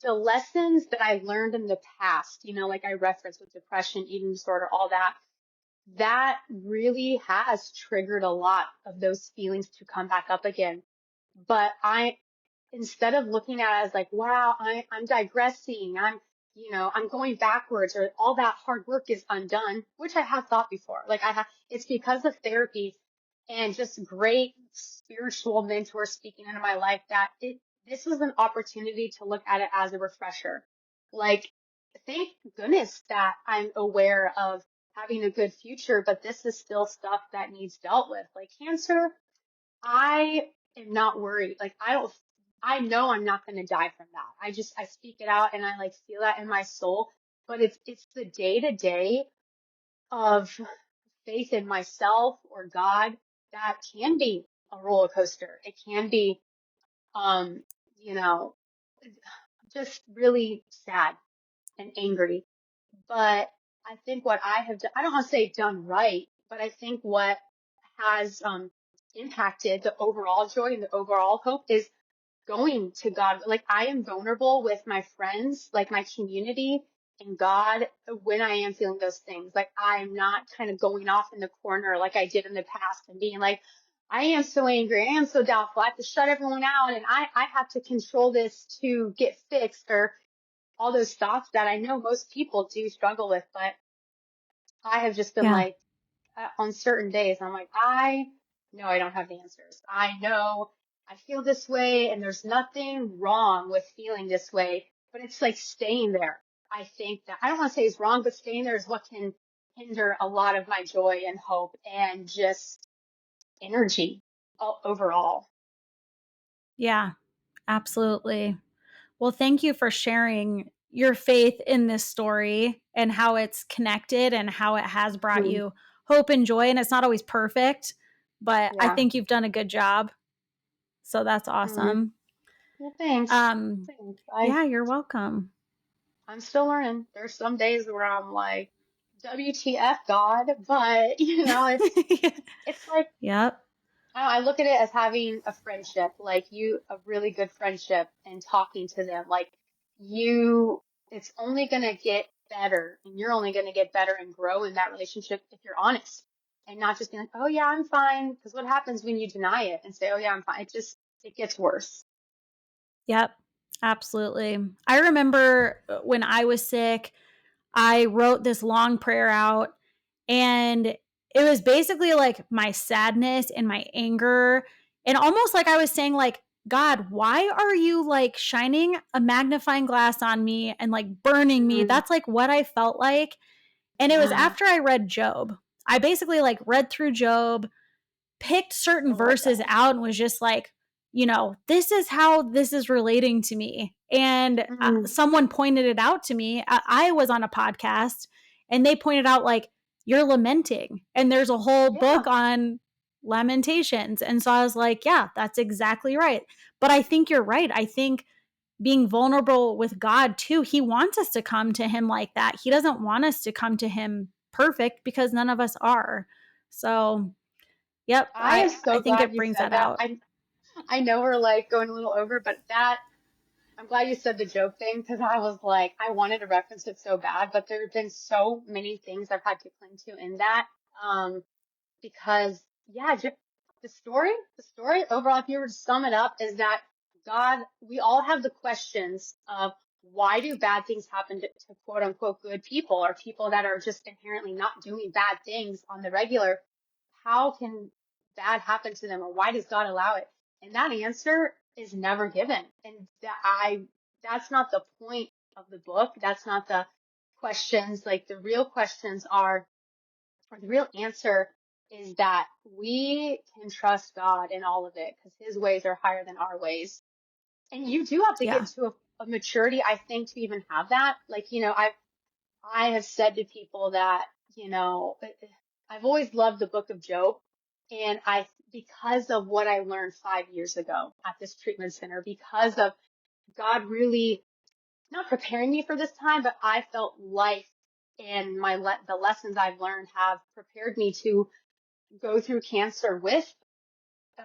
the lessons that I learned in the past, like I referenced with depression, eating disorder, all that, that really has triggered a lot of those feelings to come back up again. But instead of looking at it as like, wow, I'm digressing, I'm going backwards, or all that hard work is undone, which I have thought before. Like, it's because of therapy and just great spiritual mentors speaking into my life that this was an opportunity to look at it as a refresher. Like, thank goodness that I'm aware of having a good future, but this is still stuff that needs dealt with. Like cancer, I am not worried. Like, I know I'm not going to die from that. I speak it out and I like feel that in my soul, but it's the day to day of faith in myself or God that can be a roller coaster. It can be, um, you know, just really sad and angry. But I think what I have done, I don't want to say done right, but I think what has impacted the overall joy and the overall hope is going to God. Like I am vulnerable with my friends, like my community and God when I am feeling those things. Like I'm not kind of going off in the corner like I did in the past and being like, I am so angry. I am so doubtful. I have to shut everyone out and I have to control this to get fixed or all those thoughts that I know most people do struggle with. But I have just been Yeah. like, on certain days, I'm like, I know I don't have the answers. I know I feel this way and there's nothing wrong with feeling this way, but it's like staying there. I think that I don't want to say it's wrong, but staying there is what can hinder a lot of my joy and hope and just energy overall. Yeah, absolutely. Well, thank you for sharing your faith in this story and how it's connected and how it has brought Mhm. you hope and joy. And it's not always perfect, but I Yeah. think you've done a good job. So that's Hmm. awesome. Well, thanks. Um, Thanks. yeah, you're welcome. I'm still learning. There's some days where I'm like, WTF, God, but it's like Yep. I look at it as having a friendship, like a really good friendship and talking to them. Like you, it's only going to get better and you're only going to get better and grow in that relationship if you're honest and not just being like, oh yeah, I'm fine. Because what happens when you deny it and say, oh yeah, I'm fine? It gets worse. Yep. Absolutely. I remember when I was sick, I wrote this long prayer out, and it was basically like my sadness and my anger, and almost like I was saying like, God, why are you like shining a magnifying glass on me and like burning me? Mm, That's like what I felt like. And it was yeah, after I read Job. I basically like read through Job, picked I certain love verses that. out and was just like, this is how this is relating to me. And Mm, someone pointed it out to me. I was on a podcast and they pointed out, like, you're lamenting. And there's a whole yeah, book on lamentations. And so I was like, yeah, that's exactly right. But I think you're right. I think being vulnerable with God too, He wants us to come to Him like that. He doesn't want us to come to Him perfect because none of us are. So, yep, I am I so think glad it you brings said that that. out. I know we're like going a little over, but that I'm glad you said the joke thing because I was like, I wanted to reference it so bad, but there have been so many things I've had to cling to in that. Um, because yeah, just the story overall, if you were to sum it up, is that God, we all have the questions of why do bad things happen to quote unquote good people or people that are just inherently not doing bad things on the regular? How can bad happen to them or why does God allow it? And that answer is never given. And that's not the point of the book. That's not the questions. Like the real questions are, or the real answer is that we can trust God in all of it because his ways are higher than our ways. And you do have to Yeah. get to a maturity, I think, to even have that. Like, I have said to people that, you know, I've always loved the book of Job. And because of what I learned 5 years ago at this treatment center, because of God really not preparing me for this time, but I felt life and the lessons I've learned have prepared me to go through cancer with.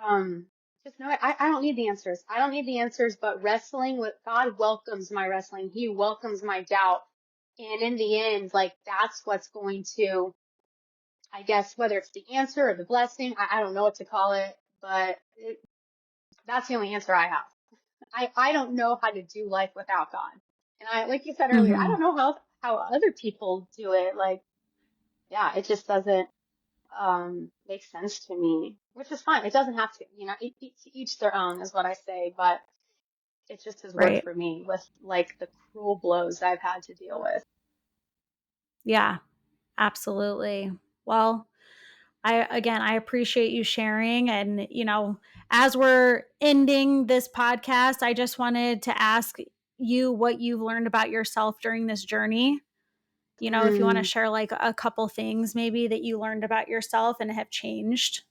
Um, just know I don't need the answers. I don't need the answers, but wrestling with God welcomes my wrestling. He welcomes my doubt. And in the end, like that's what's going to, I guess, whether it's the answer or the blessing, I don't know what to call it, but that's the only answer I have. I don't know how to do life without God. And like you said earlier, I Hmm. don't know how other people do it. Like, yeah, it just doesn't make sense to me, which is fine. It doesn't have to, each their own is what I say, but it just has worked Right. for me with like the cruel blows I've had to deal with. Yeah, absolutely. Well, I appreciate you sharing. And, as we're ending this podcast, I just wanted to ask you what you've learned about yourself during this journey. If you want to Mm, share like a couple things maybe that you learned about yourself and have changed.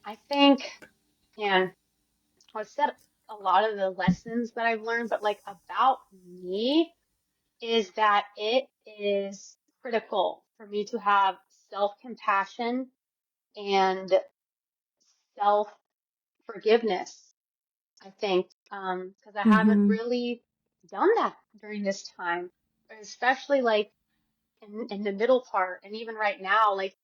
I think, man, I've said a lot of the lessons that I've learned, but like about me is that it is critical for me to have self-compassion and self-forgiveness forgiveness, I think, because I haven't Mm-hmm. really done that during this time, especially like in the middle part, and even right now, like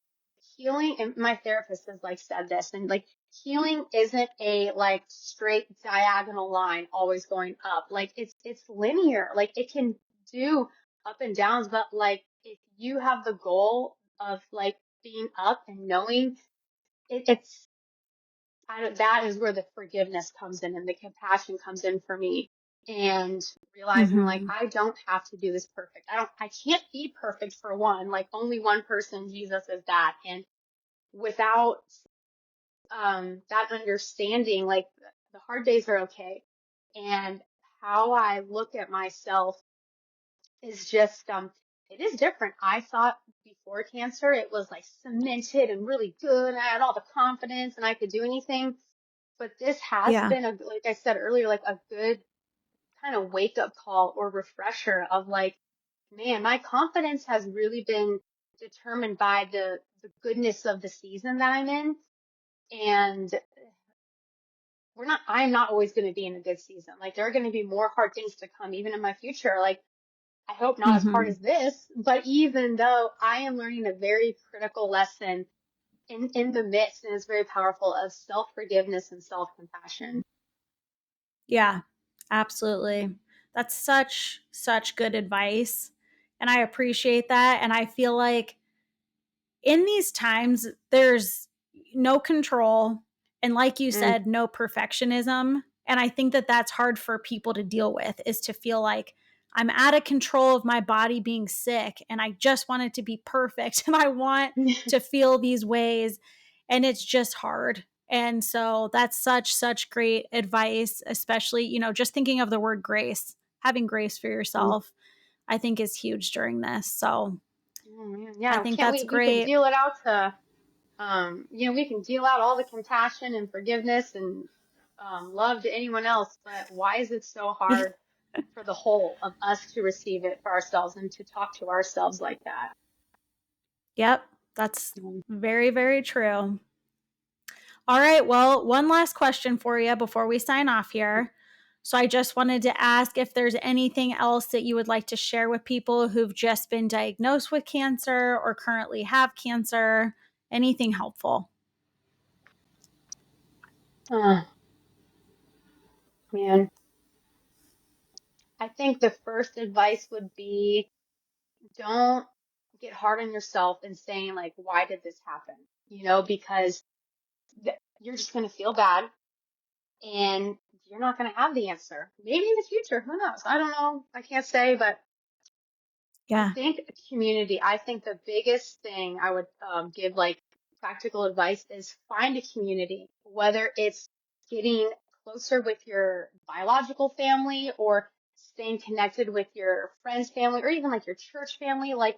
healing. And my therapist has like said this, and like healing isn't a like straight diagonal line always going up. Like it's linear. Like it can do up and downs, but like if you have the goal of like being up and knowing it's I don't, that is where the forgiveness comes in and the compassion comes in for me. And realizing like Mm-hmm. I don't have to do this perfect. I can't be perfect for one. Like only one person, Jesus, is that. And without that understanding, like the hard days are okay. And how I look at myself is just it is different. I thought before cancer it was like cemented and really good and I had all the confidence and I could do anything. But this has Yeah. been a, like I said earlier, like a good kind of wake up call or refresher of like, man, my confidence has really been determined by the goodness of the season that I'm in. And I'm not always going to be in a good season. Like there are going to be more hard things to come even in my future. Like I hope not as hard Mm-hmm. as this, but even though I am learning a very critical lesson in the midst, and it's very powerful, of self-forgiveness and self-compassion. Yeah, absolutely. That's such good advice. And I appreciate that. And I feel like in these times, there's no control. And like you Mm. said, no perfectionism. And I think that that's hard for people to deal with, is to feel like I'm out of control of my body being sick and I just want it to be perfect and I want to feel these ways. And it's just hard. And so that's such great advice, especially, just thinking of the word grace, having grace for yourself, I think is huge during this. So Oh man, I yeah, think can't that's we can great. deal it out to we can deal out all the compassion and forgiveness and love to anyone else, but why is it so hard for the whole of us to receive it for ourselves and to talk to ourselves like that? Yep, that's Mm. very true. All right, well, one last question for you before we sign off here. So I just wanted to ask if there's anything else that you would like to share with people who've just been diagnosed with cancer or currently have cancer, anything helpful. Oh man, I think the first advice would be don't get hard on yourself and saying like, why did this happen? Because you're just going to feel bad and you're not going to have the answer. Maybe in the future, who knows? I don't know. I can't say, but I Yeah. think community. I think the biggest thing I would give like practical advice is find a community, whether it's getting closer with your biological family or staying connected with your friends' family or even like your church family. Like,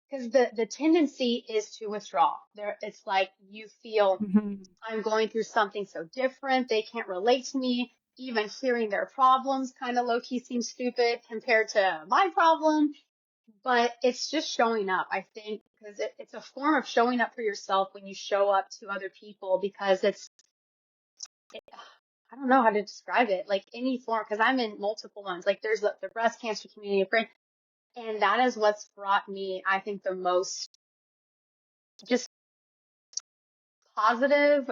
because the tendency is to withdraw. It's like you feel Mm-hmm. I'm going through something so different. They can't relate to me. Even hearing their problems kind of low key seems stupid compared to my problem. But it's just showing up, I think, because it's a form of showing up for yourself when you show up to other people because I don't know how to describe it, like any form, because I'm in multiple ones. Like there's the breast cancer community, and that is what's brought me, I think, the most just positive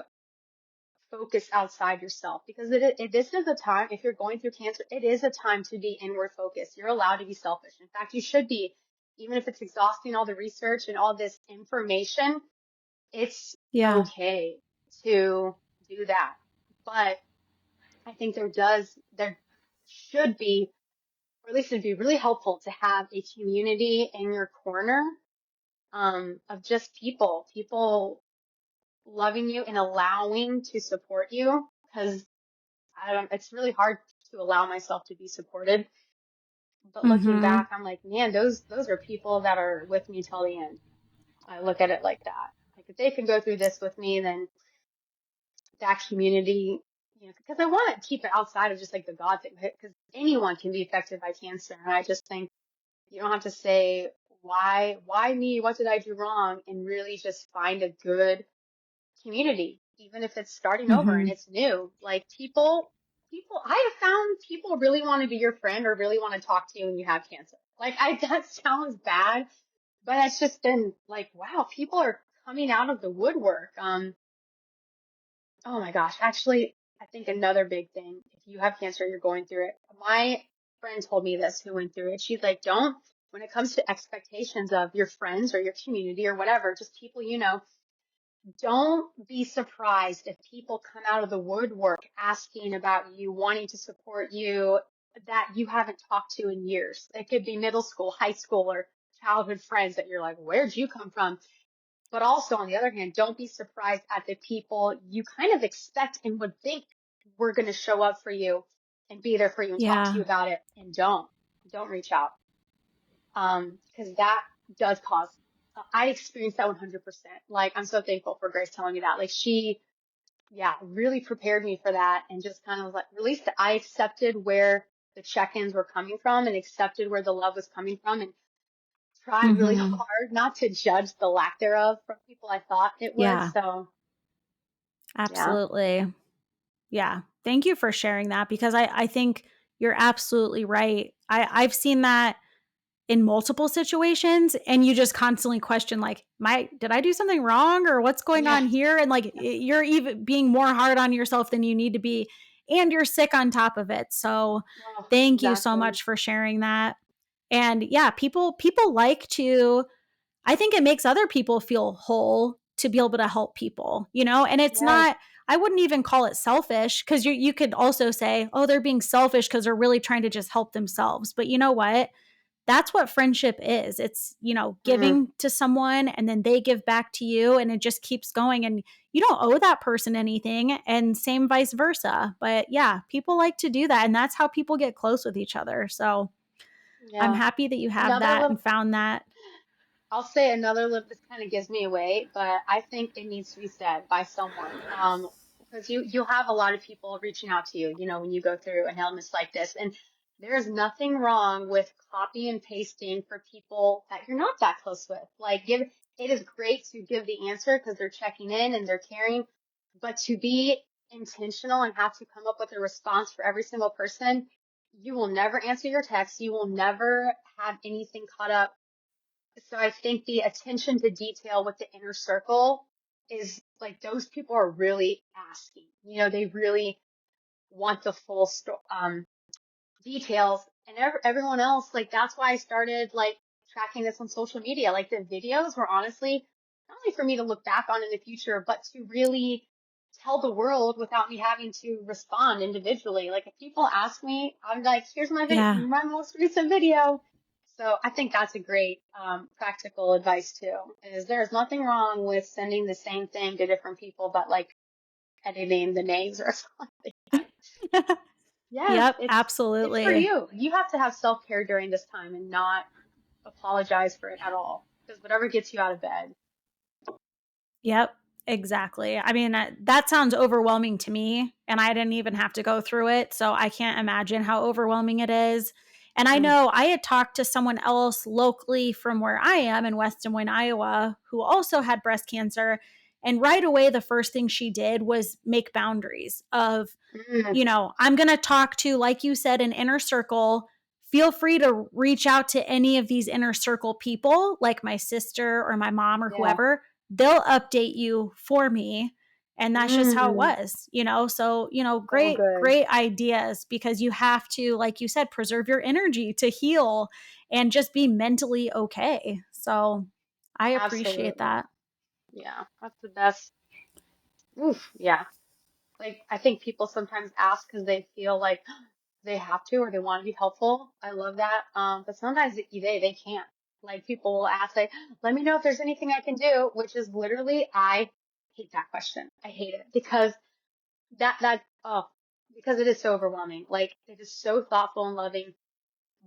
focus outside yourself because this is a time, if you're going through cancer, it is a time to be inward focused. You're allowed to be selfish. In fact, you should be, even if it's exhausting all the research and all this information, it's Yeah. okay to do that. But I think there should be, or at least it'd be really helpful to have a community in your corner, of just people loving you and allowing to support you because it's really hard to allow myself to be supported. But looking Mm-hmm. back, I'm like, man, those are people that are with me till the end. I look at it like that. Like if they could go through this with me, then that community, because I want to keep it outside of just like the God thing, because anyone can be affected by cancer. And I just think you don't have to say, why me? What did I do wrong? And really just find a good community even if it's starting over and Hmm. it's new. Like I have found people really want to be your friend or really want to talk to you when you have cancer. That sounds bad, but it's just been like, wow, people are coming out of the woodwork. Oh my gosh. Actually, I think another big thing, if you have cancer, you're going through it. My friend told me this who went through it. She's like, when it comes to expectations of your friends or your community or whatever, just people don't be surprised if people come out of the woodwork asking about you, wanting to support you that you haven't talked to in years. It could be middle school, high school, or childhood friends that you're like, where'd you come from? But also, on the other hand, don't be surprised at the people you kind of expect and would think were going to show up for you and be there for you and talk to you Yeah. about it, and don't reach out. Because that does cause, I experienced that 100%. Like, I'm so thankful for Grace telling me that. Like, she, yeah, really prepared me for that and just kind of like released it. I accepted where the check-ins were coming from and accepted where the love was coming from and tried really Hmm. hard not to judge the lack thereof from people I thought it would. Yeah, So, yeah, absolutely. Yeah. Thank you for sharing that because I think you're absolutely right. I've seen that in multiple situations and you just constantly question like, did I do something wrong or what's going yeah, on here? And like you're even being more hard on yourself than you need to be and you're sick on top of it. So oh, thank you so exactly. much for sharing that. And yeah, people like to, I think it makes other people feel whole to be able to help people, and it's Yes. not, I wouldn't even call it selfish because you could also say, oh, they're being selfish because they're really trying to just help themselves. But you know what? That's what friendship is. It's, Mm, giving to someone and then they give back to you and it just keeps going and you don't owe that person anything and same vice versa. But yeah, people like to do that and that's how people get close with each other. So I'm yeah. happy that you have Another that little and found that. I'll say another lip. This kind of gives me away, but I think it needs to be said by someone. Because you'll have a lot of people reaching out to you, when you go through an illness like this, and there is nothing wrong with copy and pasting for people that you're not that close with. It is great to give the answer because they're checking in and they're caring, but to be intentional and have to come up with a response for every single person, you will never answer your text. You will never have anything caught up, so I think the attention to detail with the inner circle is like those people are really asking. They really want the full details. And everyone else, like that's why I started like tracking this on social media. Like the videos were honestly not only for me to look back on in the future, but to really tell the world without me having to respond individually. Like if people ask me, I'm like, here's Yeah. my most recent video. So I think that's a great practical advice too. Is there's nothing wrong with sending the same thing to different people, but like editing the names or something. Yes, Yep, it's for absolutely. you. You have to have self-care during this time and not apologize for it at all. Because whatever gets you out of bed. Yep, exactly. I mean, that sounds overwhelming to me, and I didn't even have to go through it. So I can't imagine how overwhelming it is. And I Mm, know I had talked to someone else locally from where I am in West Des Moines, Iowa, who also had breast cancer. And right away, the first thing she did was make boundaries of, mm, I'm going to talk to, like you said, an inner circle. Feel free to reach out to any of these inner circle people, like my sister or my mom or yeah. whoever. They'll update you for me. And that's just how it Mm, was. So, so great, good. great ideas because you have to, like you said, preserve your energy to heal and just be mentally okay. So I appreciate Absolutely. that. Yeah, that's the best. Oof, yeah. Like I think people sometimes ask because they feel like they have to or they want to be helpful. I love that. But sometimes they can't. Like people will ask, like, let me know if there's anything I can do, which is literally, I hate that question. I hate it because oh, because it is so overwhelming. Like it is so thoughtful and loving,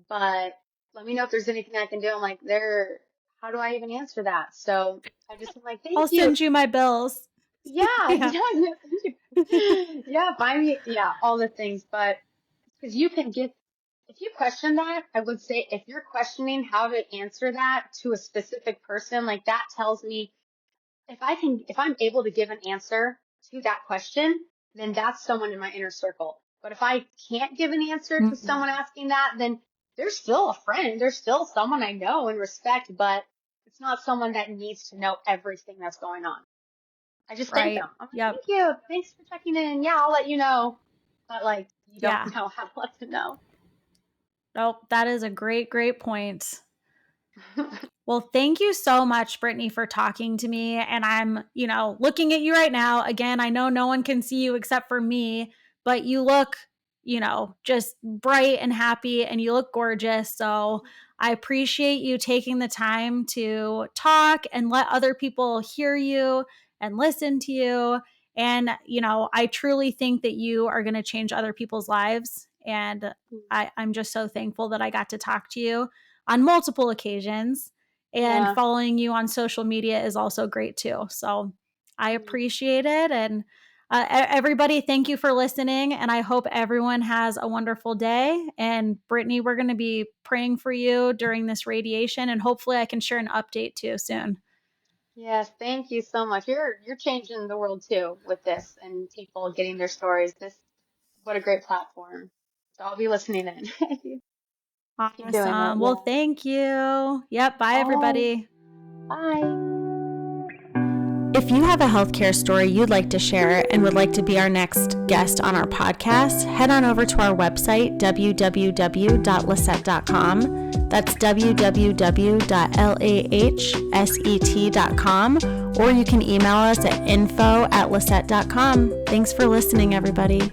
but let me know if there's anything I can do. I'm like, how do I even answer that? So I just am like, I'll thank you. send you my bills. Yeah, Yeah. yeah, buy me, yeah, all the things. But because if you question that, I would say if you're questioning how to answer that to a specific person, like that tells me if I'm able to give an answer to that question, then that's someone in my inner circle. But if I can't give an answer to someone asking that, then they're still a friend. They're still someone I know and respect, but it's not someone that needs to know everything that's going on. I just thank them. Right. I'm like, Yep. thank you. Thanks for checking in. Yeah, I'll let you know. But like, you don't Yeah. know how to let them know. Nope. That is a great, great point. Well, thank you so much, Brittany, for talking to me. And I'm, looking at you right now. Again, I know no one can see you except for me, but you look, just bright and happy and you look gorgeous. So I appreciate you taking the time to talk and let other people hear you and listen to you. And, I truly think that you are going to change other people's lives. And I'm just so thankful that I got to talk to you on multiple occasions. And Yeah. following you on social media is also great too. So I appreciate it. And everybody, thank you for listening. And I hope everyone has a wonderful day. And Brittany, we're going to be praying for you during this radiation. And hopefully I can share an update too soon. Yes, thank you so much. You're changing the world too with this and people getting their stories. What a great platform. So I'll be listening in. Keep doing it. Awesome. Well, Yeah. thank you. Yep. Bye, Bye. everybody. Bye. If you have a healthcare story you'd like to share and would like to be our next guest on our podcast, head on over to our website, www.LahSET.com. That's www.lahset.com, or you can email us at info@LahSET.com. Thanks for listening, everybody.